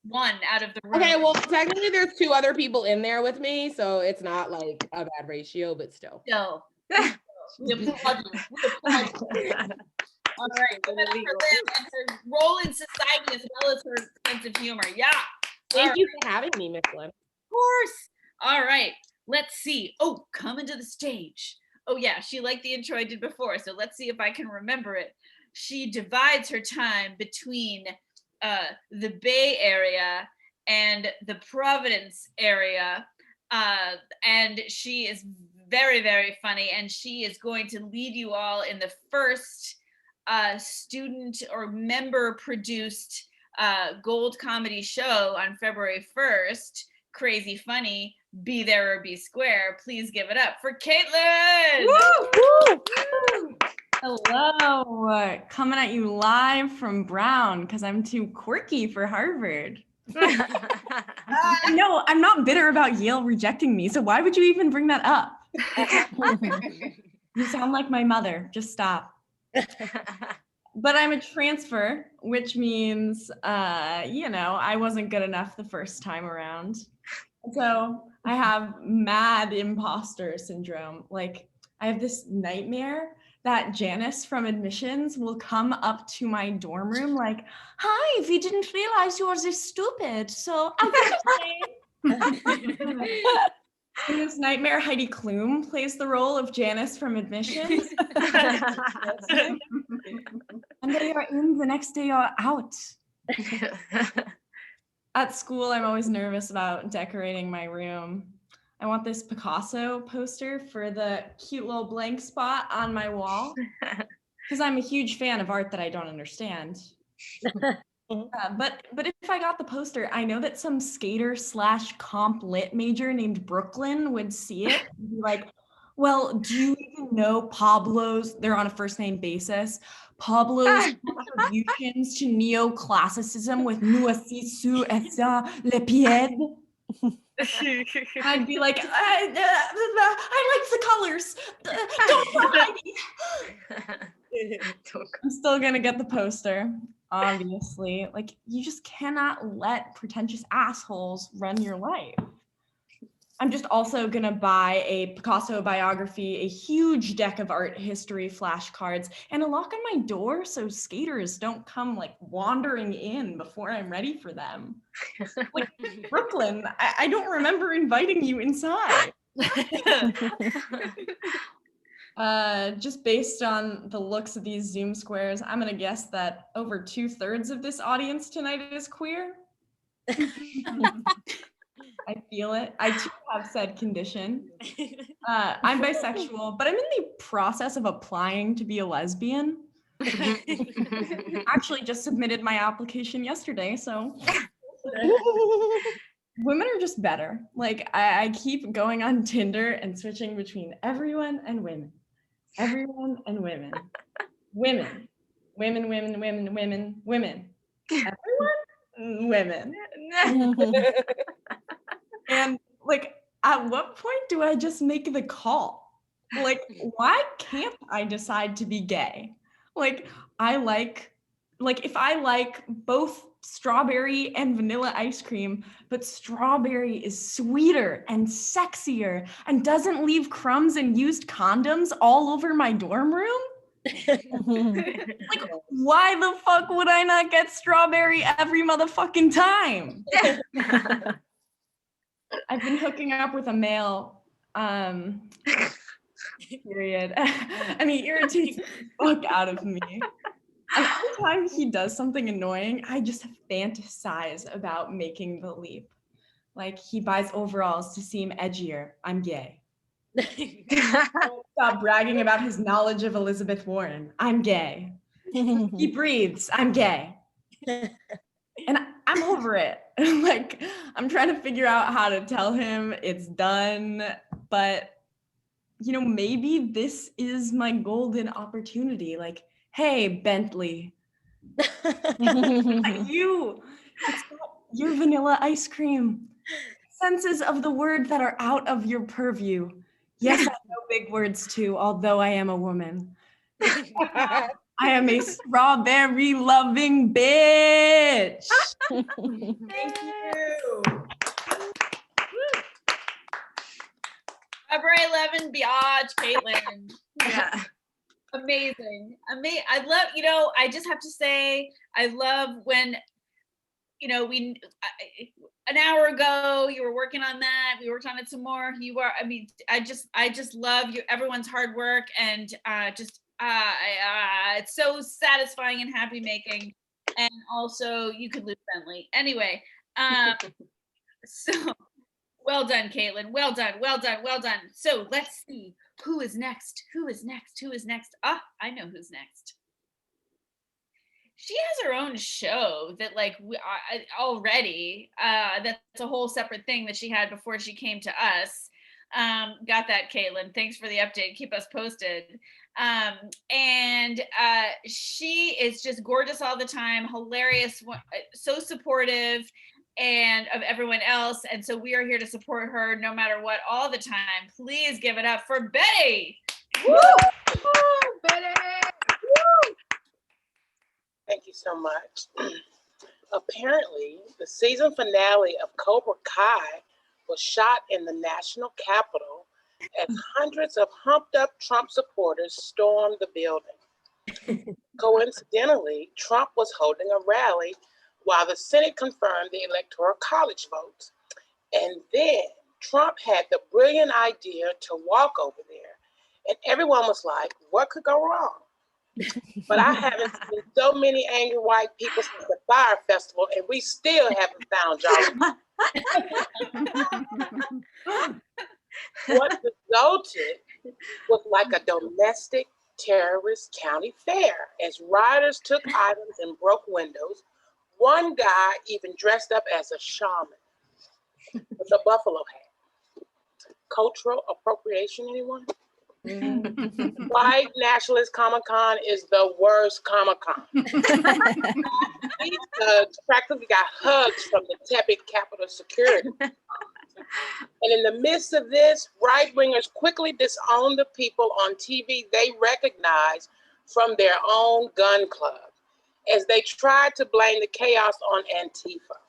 S1: one out of the room.
S5: Okay, well, technically there's 2 other people in there with me, so it's not like a bad ratio, but still.
S1: No. We applaud you. All right, give it up for Liv and her role in society as well as her sense of humor. Yeah.
S5: Thank you for having me, Miss Lynn.
S1: Of course. All right, let's see. Oh, coming to the stage. Oh yeah, she liked the intro I did before, so let's see if I can remember it. She divides her time between the Bay Area and the Providence area, and she is very, very funny, and she is going to lead you all in the first student or member produced gold comedy show on February 1st, Crazy Funny, Be There or Be Square. Please give it up for Caitlin.
S10: Woo! Woo! Hello, coming at you live from Brown because I'm too quirky for Harvard. No, I'm not bitter about Yale rejecting me, so why would you even bring that up? You sound like my mother, just stop. But I'm a transfer, which means, I wasn't good enough the first time around. So I have mad imposter syndrome. Like, I have this nightmare that Janice from admissions will come up to my dorm room like, "Hi, we didn't realize you were this stupid. So I'm in this nightmare, Heidi Klum plays the role of Janice from admissions. One day you're in, the next day you're out. At school, I'm always nervous about decorating my room. I want this Picasso poster for the cute little blank spot on my wall because I'm a huge fan of art that I don't understand. But if I got the poster, I know that some skater / comp lit major named Brooklyn would see it and be like, well, do you even know Pablo's, they're on a first name basis, Pablo's contributions to neoclassicism with Nous aussi sous ça le pied? I'd be like, I like the colors. Don't hide me. I'm still gonna get the poster, obviously. Like, you just cannot let pretentious assholes run your life. I'm just also gonna buy a Picasso biography, a huge deck of art history flashcards, and a lock on my door so skaters don't come like wandering in before I'm ready for them. Like, Brooklyn, I don't remember inviting you inside. Just based on the looks of these Zoom squares, I'm gonna guess that over 2/3 of this audience tonight is queer. I feel it. I too have said condition. I'm bisexual, but I'm in the process of applying to be a lesbian. Actually just submitted my application yesterday, so women are just better. Like, I keep going on Tinder and switching between everyone and women. Everyone and women. Women. Women, women, women, women, women. Everyone? Women. And like, at what point do I just make the call? Like, why can't I decide to be gay? Like, if I like both strawberry and vanilla ice cream, but strawberry is sweeter and sexier and doesn't leave crumbs and used condoms all over my dorm room? Like, why the fuck would I not get strawberry every motherfucking time? I've been hooking up with a male, period, and he irritates the fuck out of me. And every time he does something annoying, I just fantasize about making the leap. Like, he buys overalls to seem edgier. I'm gay. Stop bragging about his knowledge of Elizabeth Warren. I'm gay. He breathes. I'm gay. And I'm over it. Like, I'm trying to figure out how to tell him it's done, but maybe this is my golden opportunity. Like, hey, Bentley, you, it's not your vanilla ice cream. Senses of the word that are out of your purview. Yes, I know big words too, although I am a woman. I am a strawberry loving bitch. Thank you.
S1: February 11, biatch, Caitlin.
S6: Yeah.
S1: Amazing. I love, I just have to say, I love when, an hour ago you were working on that. We worked on it some more. I just love you, everyone's hard work, and it's so satisfying and happy making. And also you could lose Bentley. Anyway, so well done, Caitlin. Well done, well done, well done. So let's see who is next. Who is next? Who is next? I know who's next. She has her own show that already, that's a whole separate thing that she had before she came to us. Got that, Caitlin. Thanks for the update. Keep us posted. And she is just gorgeous all the time, hilarious, so supportive and of everyone else. And so we are here to support her no matter what, all the time. Please give it up for Betty.
S5: Woo! Betty! Woo!
S11: Thank you so much. Apparently, the season finale of Cobra Kai was shot in the national capital as hundreds of humped up Trump supporters stormed the building. Coincidentally, Trump was holding a rally while the Senate confirmed the Electoral College votes. And then Trump had the brilliant idea to walk over there. And everyone was like, what could go wrong? But I haven't seen so many angry white people since the Fire Festival, and we still haven't found y'all. tilted was like a domestic terrorist county fair as rioters took items and broke windows. One guy even dressed up as a shaman with a buffalo hat. Cultural appropriation, anyone? White nationalist Comic-Con is the worst Comic-Con. These thugs practically got hugs from the tepid Capitol security. And in the midst of this, right-wingers quickly disowned the people on TV they recognized from their own gun club as they tried to blame the chaos on Antifa.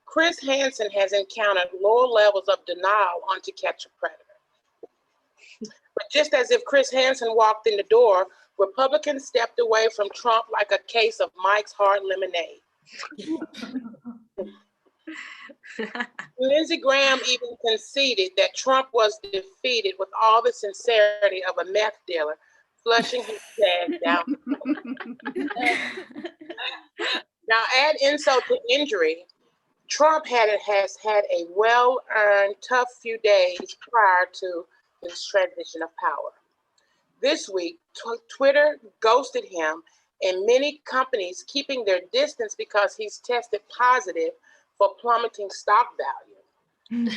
S11: Chris Hansen has encountered lower levels of denial on To Catch a Predator. But just as if Chris Hansen walked in the door, Republicans stepped away from Trump like a case of Mike's Hard Lemonade. Lindsey Graham even conceded that Trump was defeated with all the sincerity of a meth dealer flushing his cash down. Now, add insult to injury, Trump has had a well-earned tough few days prior to his transition of power. This week, Twitter ghosted him and many companies keeping their distance because he's tested positive for plummeting stock value.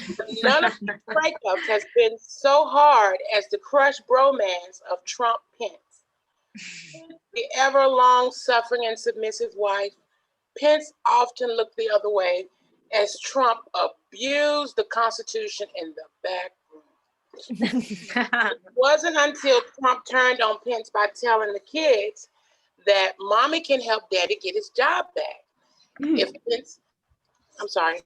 S11: None of the breakups has been so hard as the crushed bromance of Trump Pence. The ever long-suffering and submissive wife, Pence often looked the other way as Trump abused the Constitution in the back room. It wasn't until Trump turned on Pence by telling the kids that mommy can help daddy get his job back. If Pence, I'm sorry,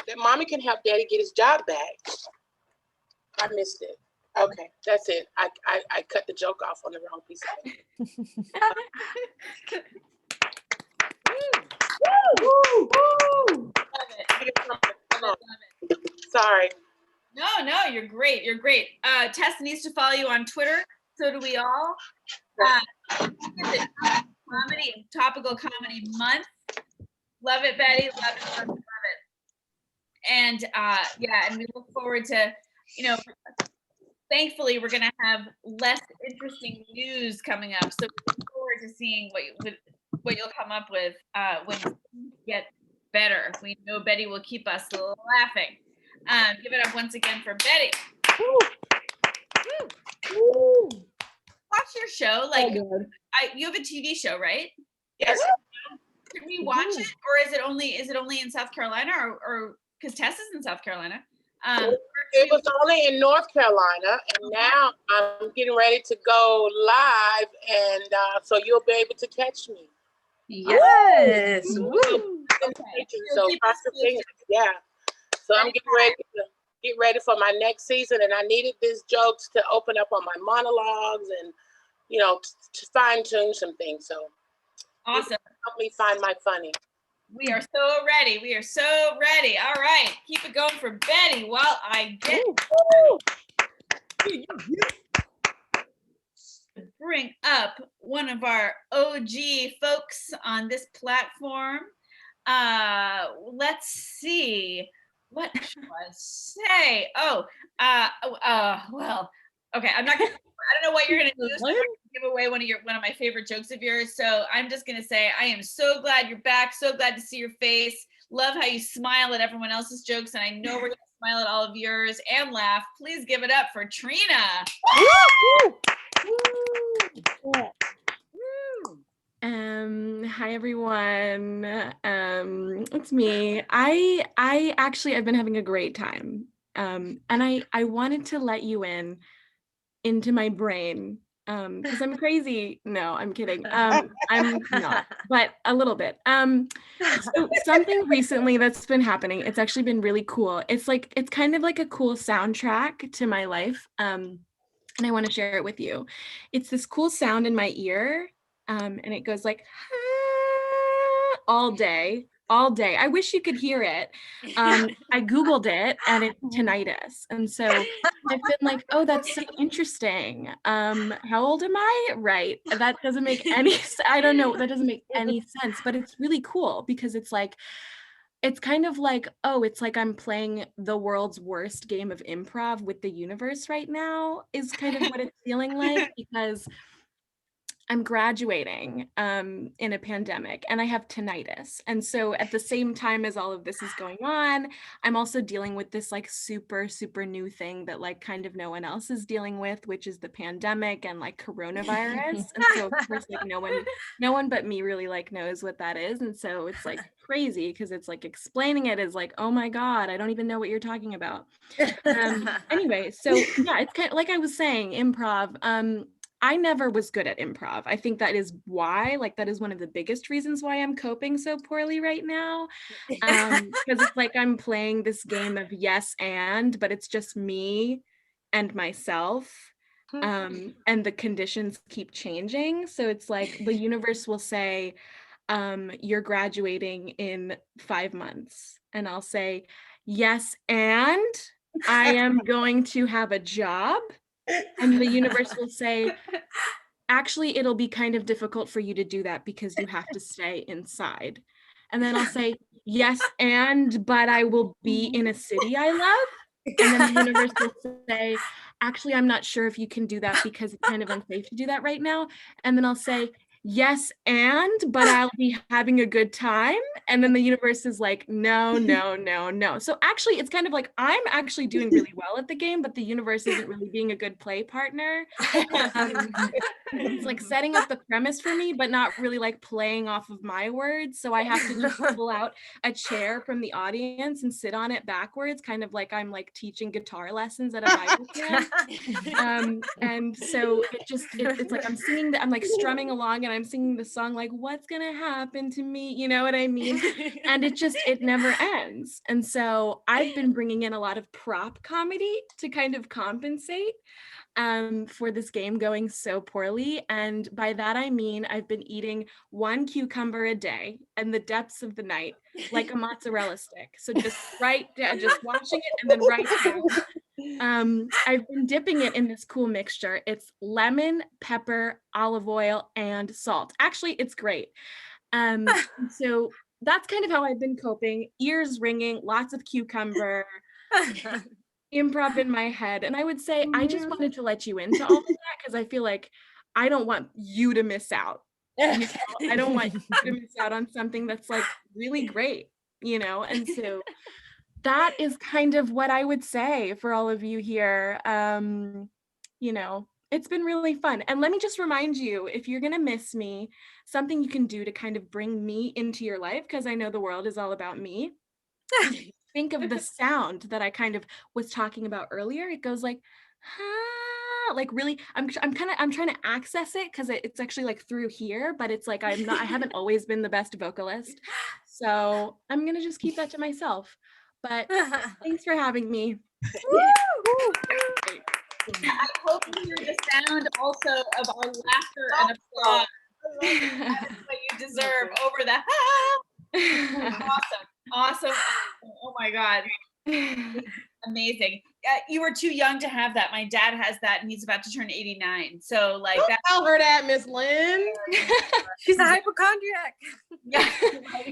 S11: that mommy can help daddy get his job back. I missed it. Okay, that's it. I cut the joke off on the wrong piece of it. Woo! Woo! Love it. Sorry.
S1: No, you're great. You're great. Tess needs to follow you on Twitter. So do we all. Comedy and Topical Comedy Month. Love it, Betty. Love it, love it, love it. And yeah, and we look forward to, thankfully we're gonna have less interesting news coming up. So we look forward to seeing what you'll come up with when things get better. We know Betty will keep us laughing. Give it up once again for Betty. Woo. Woo. Watch your show. Like you have a TV show, right?
S11: Yes.
S1: Can we watch it, or is it only in South Carolina, or because Tess is in South Carolina?
S11: It was only in North Carolina, and now I'm getting ready to go live, and so you'll be able to catch me.
S6: Yes.
S11: Woo. Okay. So yeah. So I'm getting ready for my next season, and I needed these jokes to open up on my monologues, and to fine tune some things. So
S1: awesome.
S11: Help me find my funny.
S1: We are so ready. We are so ready. All right, keep it going for Betty while I get bring up one of our OG folks on this platform. Let's see. What should I say? Well, okay. I don't know what you're gonna do. So I'm gonna give away one of my favorite jokes of yours. So I'm just gonna say, I am so glad you're back. So glad to see your face. Love how you smile at everyone else's jokes, and I know we're gonna smile at all of yours and laugh. Please give it up for Trina.
S10: Hi everyone. It's me. I've been having a great time. And I wanted to let you into my brain. Because I'm crazy. No, I'm kidding. I'm not, but a little bit. So something recently that's been happening, it's actually been really cool. It's kind of like a cool soundtrack to my life. And I want to share it with you. It's this cool sound in my ear. And it goes like all day. I wish you could hear it. I Googled it and it's tinnitus. And so I've been like, oh, that's so interesting. How old am I? Right. That doesn't make any sense. I don't know. That doesn't make any sense, but it's really cool because it's like,
S9: it's kind of like, oh, it's like I'm playing the world's worst game of improv with the universe right now, is kind of what it's feeling like, because I'm graduating in a pandemic and I have tinnitus. And so at the same time as all of this is going on, I'm also dealing with this like super, super new thing that like kind of no one else is dealing with, which is the pandemic and like coronavirus. And so of course, like no one but me really like knows what that is. And so it's like crazy because it's like explaining it is like, oh my God, I don't even know what you're talking about. Anyway, so yeah, it's kind of like I was saying, improv. I never was good at improv. I think that is why, like, that is one of the biggest reasons why I'm coping so poorly right now. Because it's like I'm playing this game of yes but it's just me and myself. And the conditions keep changing. So it's like the universe will say, you're graduating in 5 months. And I'll say, yes, and I am going to have a job. And the universe will say, actually, it'll be kind of difficult for you to do that because you have to stay inside. And then I'll say, yes, but I will be in a city I love. And then the universe will say, actually, I'm not sure if you can do that because it's kind of unsafe to do that right now. And then I'll say, yes, but I'll be having a good time. And then the universe is like, no. So actually, it's kind of like I'm actually doing really well at the game, but the universe isn't really being a good play partner. It's like setting up the premise for me, but not really like playing off of my words. So I have to just pull out a chair from the audience and sit on it backwards, kind of like I'm like teaching guitar lessons at a Bible camp. And so it's like I'm singing, I'm like strumming along and I'm singing the song like, what's gonna happen to me? You know what I mean? And it never ends. And so I've been bringing in a lot of prop comedy to kind of compensate for this game going so poorly. And by that, I mean, I've been eating 1 cucumber a day in the depths of the night, like a mozzarella stick. So just washing it and then right down. I've been dipping it in this cool mixture. It's lemon, pepper, olive oil, and salt. Actually, it's great. So that's kind of how I've been coping. Ears ringing, lots of cucumber, improv in my head. And I would say I just wanted to let you into all of that because I feel like I don't want you to miss out. You know? I don't want you to miss out on something that's like really great, you know? And so that is kind of what I would say for all of you here. You know, it's been really fun. And let me just remind you, if you're gonna miss me, something you can do to kind of bring me into your life, because I know the world is all about me. Think of the sound that I kind of was talking about earlier. It goes like, like really, I'm trying to access it because it's actually like through here, but it's like I haven't always been the best vocalist. So I'm gonna just keep that to myself. But thanks for having me.
S1: I hope you hear the sound also of our laughter and applause. That is what you deserve over the awesome. Oh my God. Amazing. You were too young to have that. My dad has that and he's about to turn 89. So like
S5: Don't tell her that, Miss Lynn.
S6: She's a hypochondriac.
S1: Yeah.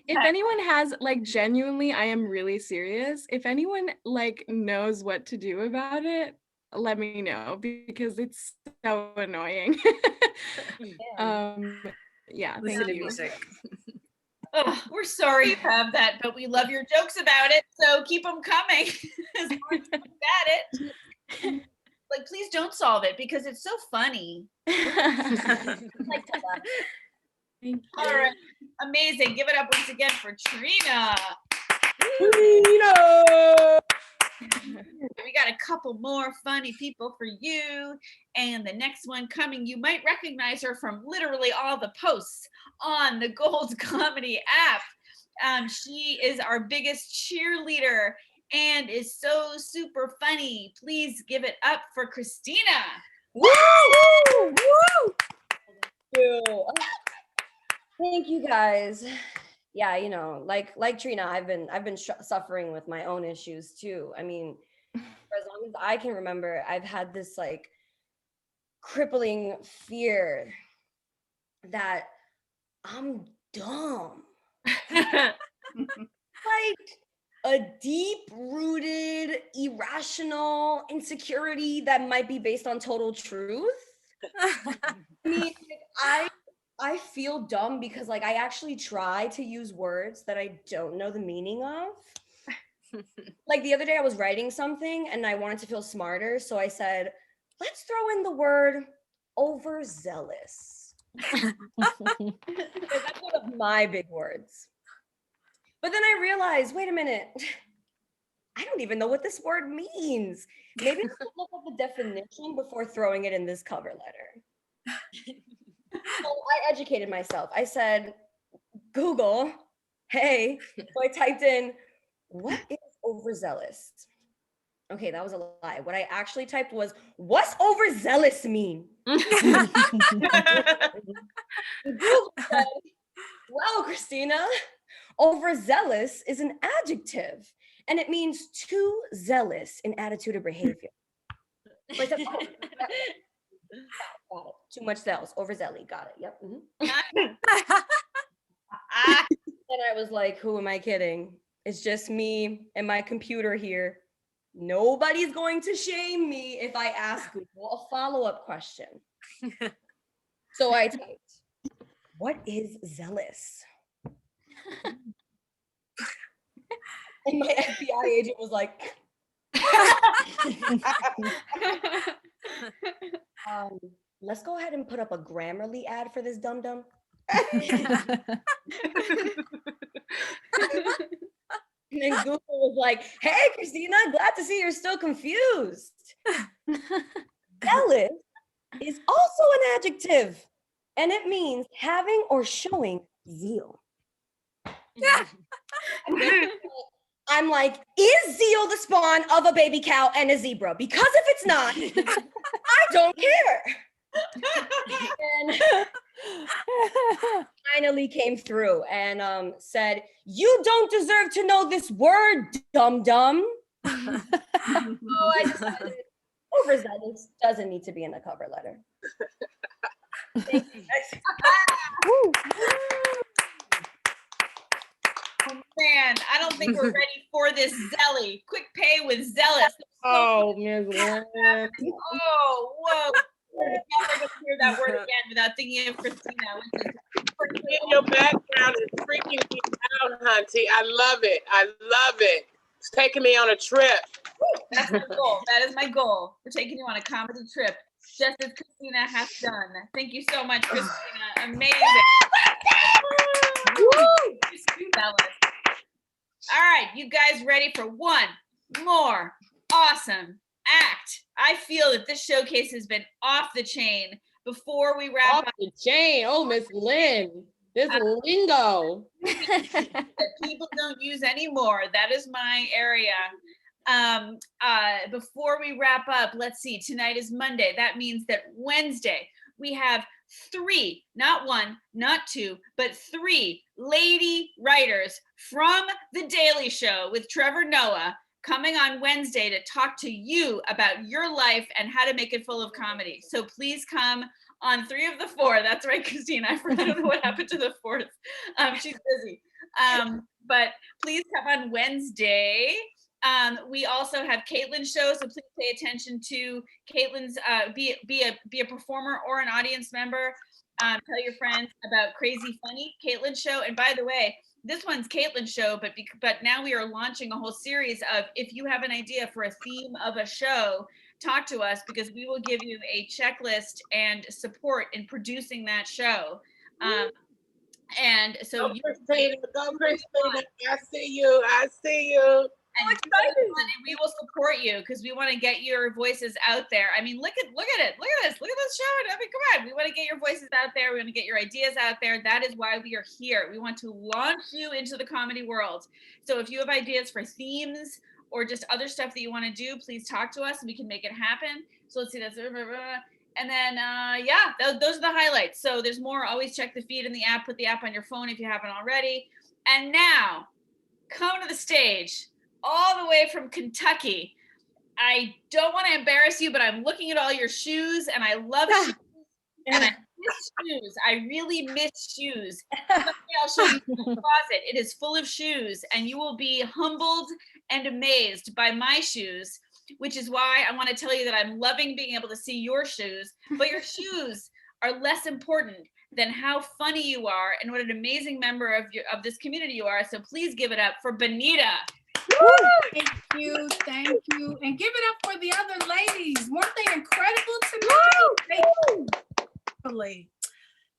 S9: If anyone has like genuinely, I am really serious. If anyone like knows what to do about it, let me know because it's so annoying. Yeah,
S6: Listen
S9: thank
S6: to
S9: you.
S6: music.
S1: Oh, we're sorry you have that, but we love your jokes about it. So keep them coming. As long as you're at it. Like, please don't solve it because it's so funny. Like to love it.
S9: Thank you.
S1: All right, amazing. Give it up once again for Trina. We got a couple more funny people for you. And the next one coming, you might recognize her from literally all the posts on the Gold Comedy app. She is our biggest cheerleader and is so super funny. Please give it up for Christina.
S12: Woo! Woo! Thank you guys. Yeah, you know, like Trina, I've been suffering with my own issues too. I mean, for as long as I can remember, I've had this like crippling fear that I'm dumb. like a deep-rooted, irrational insecurity that might be based on total truth. I mean, I feel dumb because like I actually try to use words that I don't know the meaning of. Like the other day I was writing something and I wanted to feel smarter, so I said, let's throw in the word overzealous. Because that's one of my big words. But then I realized, wait a minute, I don't even know what this word means. Maybe I should look up the definition before throwing it in this cover letter. So I educated myself. I said, Google, hey. So I typed in, what is overzealous? Okay, that was a lie. What I actually typed was, what's overzealous mean? Google said, well, Christina, overzealous is an adjective and it means too zealous in attitude or behavior. So I said, oh, got it. Too much zealous, overzealous. Got it. Yep. And I was like, who am I kidding? It's just me and my computer here. Nobody's going to shame me if I ask Google a follow-up question. So I typed, what is zealous? And my FBI agent was like, let's go ahead and put up a Grammarly ad for this dum-dum. And then Google was like, hey, Christina, glad to see you're still confused. Zealous is also an adjective, and it means having or showing zeal. I'm like, is zeal the spawn of a baby cow and a zebra? Because if it's not, I don't care. And finally came through and said, you don't deserve to know this word, dum-dum. So I decided overzealous doesn't need to be in the cover letter. Thank you guys.
S1: Oh, man, I don't think we're ready for this Zelly. Quick pay with zealous.
S5: Oh, Ms. Lynn.
S1: Oh, whoa. We're never going to hear that word again without thinking of Christina.
S11: In your background is freaking me out, Hunty. I love it. I love it. It's taking me on a trip.
S1: That's my goal. That is my goal. We're taking you on a comedy trip, just as Christina has done. Thank you so much, Christina. Amazing. Woo! All right, you guys ready for one more awesome act? I feel that this showcase has been off the chain. Before we wrap
S5: Off
S1: up,
S5: the chain. Oh, Miss Lynn. This lingo.
S1: that people don't use anymore. That is my area. Before we wrap up, let's see. Tonight is Monday. That means that Wednesday we have 3, not 1, not 2, but 3 lady writers from The Daily Show with Trevor Noah coming on Wednesday to talk to you about your life and how to make it full of comedy. So please come on 3 of the 4. That's right, Christina. I don't know what happened to the 4th. She's busy. But please come on Wednesday. We also have Caitlin's show, so please pay attention to Caitlin's. Be a performer or an audience member. Tell your friends about Crazy Funny, Caitlin's show. And by the way, this one's Caitlin's show, but now we are launching a whole series of, if you have an idea for a theme of a show, talk to us, because we will give you a checklist and support in producing that show. And so
S11: Christina, I see you. I see you.
S1: And we will support you because we want to get your voices out there. I mean, look at it. Look at this. Look at this show. I mean, come on. We want to get your voices out there. We want to get your ideas out there. That is why we are here. We want to launch you into the comedy world. So if you have ideas for themes or just other stuff that you want to do, please talk to us and we can make it happen. So let's see. That's and then, yeah, those are the highlights. So there's more. Always check the feed in the app. Put the app on your phone if you haven't already. And now, come to the stage. All the way from Kentucky. I don't want to embarrass you, but I'm looking at all your shoes and I love shoes. And I miss shoes. I really miss shoes. Someday I'll show you the closet. It is full of shoes, and you will be humbled and amazed by my shoes, which is why I want to tell you that I'm loving being able to see your shoes, but your shoes are less important than how funny you are and what an amazing member of this community you are. So please give it up for Benita.
S13: Thank you, and give it up for the other ladies. Weren't they incredible tonight?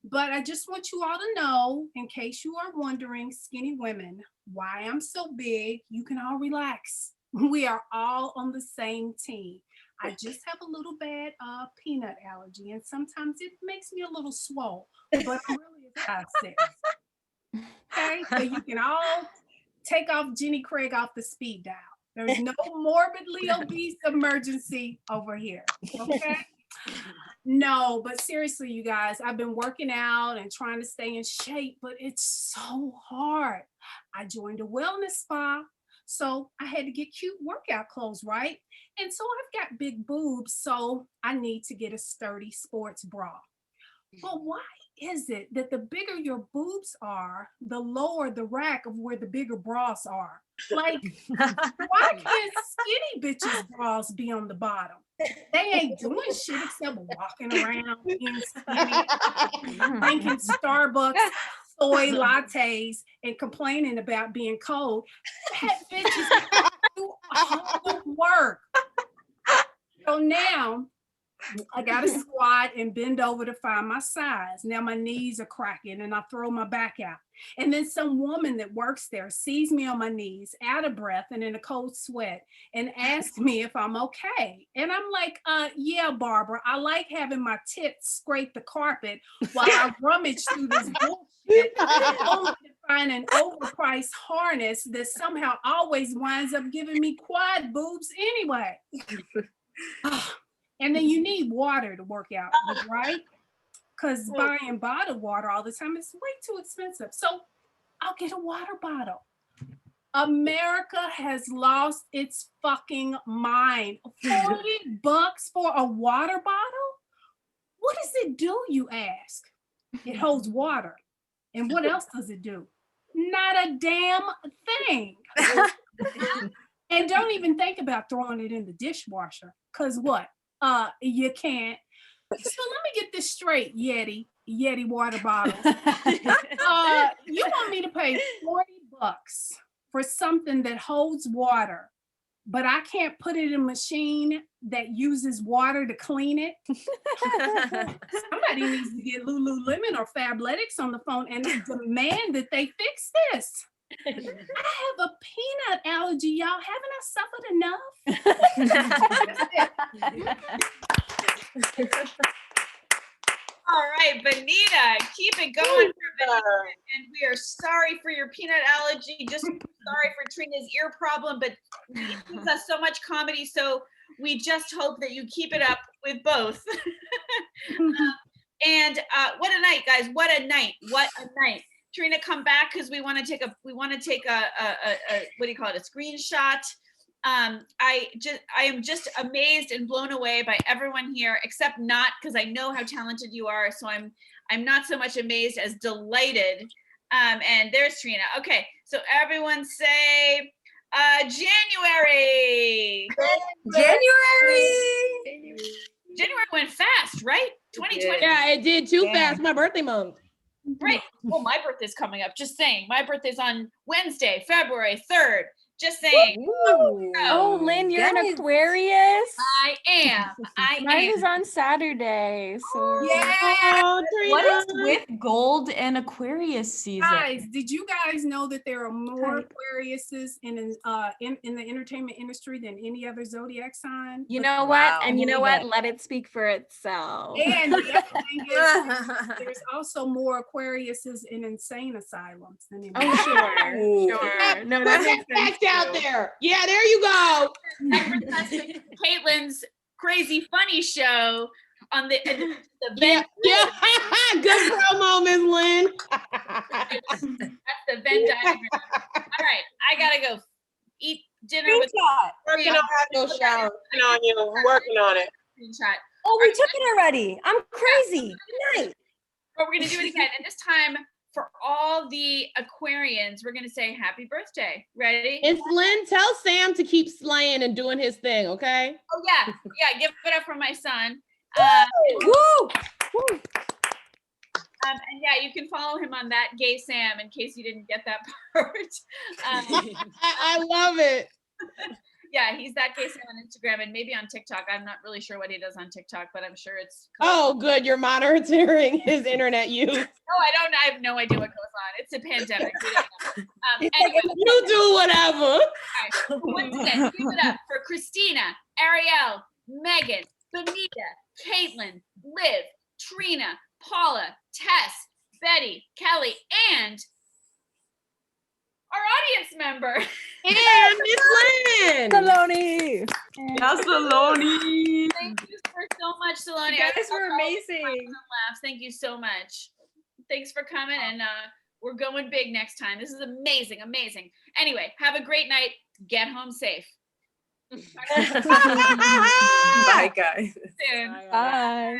S13: But I just want you all to know, in case you are wondering, skinny women, why I'm so big, you can all relax. We are all on the same team. I just have a little bad peanut allergy, and sometimes it makes me a little swole, but I'm really a 5'6". Okay, so you can all take off Jenny Craig off the speed dial. There's no morbidly obese emergency over here, okay? No, but seriously, you guys, I've been working out and trying to stay in shape, but it's so hard. I joined a wellness spa, so I had to get cute workout clothes, right? And so I've got big boobs, so I need to get a sturdy sports bra. But why is it that the bigger your boobs are, the lower the rack of where the bigger bras are? Like, why can't skinny bitches' bras be on the bottom? They ain't doing shit except walking around being skinny, drinking Starbucks soy lattes and complaining about being cold. That bitches do all the work. So now I got to squat and bend over to find my size. Now my knees are cracking and I throw my back out. And then some woman that works there sees me on my knees, out of breath and in a cold sweat, and asks me if I'm okay. And I'm like, yeah, Barbara, I like having my tits scrape the carpet while I rummage through this bullshit, only to find an overpriced harness that somehow always winds up giving me quad boobs anyway. And then you need water to work out with, right? Because buying bottled water all the time is way too expensive. So I'll get a water bottle. America has lost its fucking mind. $40 for a water bottle? What does it do, you ask? It holds water. And what else does it do? Not a damn thing. And don't even think about throwing it in the dishwasher. Because what? You can't. So let me get this straight, Yeti water bottles. You want me to pay $40 for something that holds water, but I can't put it in a machine that uses water to clean it? Somebody needs to get Lululemon or Fabletics on the phone and demand that they fix this. I have a peanut allergy, y'all. Haven't I suffered enough?
S1: All right, Benita, keep it going for Benita. And we are sorry for your peanut allergy, just sorry for Trina's ear problem, but it gives us so much comedy, so we just hope that you keep it up with both. And what a night, guys, what a night. Trina, come back because we want to take a what do you call it, a screenshot. I am just amazed and blown away by everyone here, except not, because I know how talented you are. So I'm not so much amazed as delighted. And there's Trina. Okay, so everyone say January. January went fast, right? 2020.
S14: Yeah, it did too fast. My birthday month.
S1: Right. Well, my birthday's coming up. Just saying. My birthday's on Wednesday, February 3rd. Just saying.
S9: Oh, Lynn, you're an Aquarius?
S1: I am.
S9: Mine is on Saturday. So
S13: Yeah.
S10: What is with gold and Aquarius season?
S13: Guys, did you guys know that there are more Aquariuses in the entertainment industry than any other zodiac sign?
S9: You know what? And you know what? Let it speak for itself.
S13: And the other thing is, there's also more Aquariuses in insane asylums than in
S9: Sure. No, that makes sense.
S14: Out there. Yeah, there you go.
S1: Caitlin's crazy funny show on the
S14: Venn. Yeah. Good promo, Ms. Lynn.
S1: That's the Venn diagram. All right, I gotta go eat dinner with
S12: Working
S11: on you. Working on it.
S1: Screenshot.
S12: Oh, we took it already. I'm crazy. Good night.
S1: But we're gonna do it again. And this time, for all the Aquarians, we're gonna say happy birthday. Ready?
S14: It's Lynn. Tell Sam to keep slaying and doing his thing, okay?
S1: Oh yeah, give it up for my son.
S12: Woo!
S1: And yeah, you can follow him on that Gay Sam in case you didn't get that part.
S14: I love it.
S1: Yeah, he's that Gay Sam on Instagram and maybe on TikTok. I'm not really sure what he does on TikTok, but I'm sure it's cool.
S14: Oh, good. You're monitoring his internet use.
S1: No, I don't. I have no idea what goes on. It's a pandemic. We don't know. Anyway,
S14: You do whatever.
S1: right. Once again, give it up for Christina, Ariel, Megan, Benita, Caitlin, Liv, Trina, Paula, Tess, Betty, Kelly, and our audience member.
S14: And Miss Lynn.
S2: Saloni.
S10: Yes, Saloni.
S1: Thank you so much, Saloni.
S12: You guys were amazing.
S1: Laughs. Thank you so much. Thanks for coming, and we're going big next time. This is amazing, amazing. Anyway, have a great night. Get home safe.
S6: Bye, guys.
S1: Soon.
S2: Bye.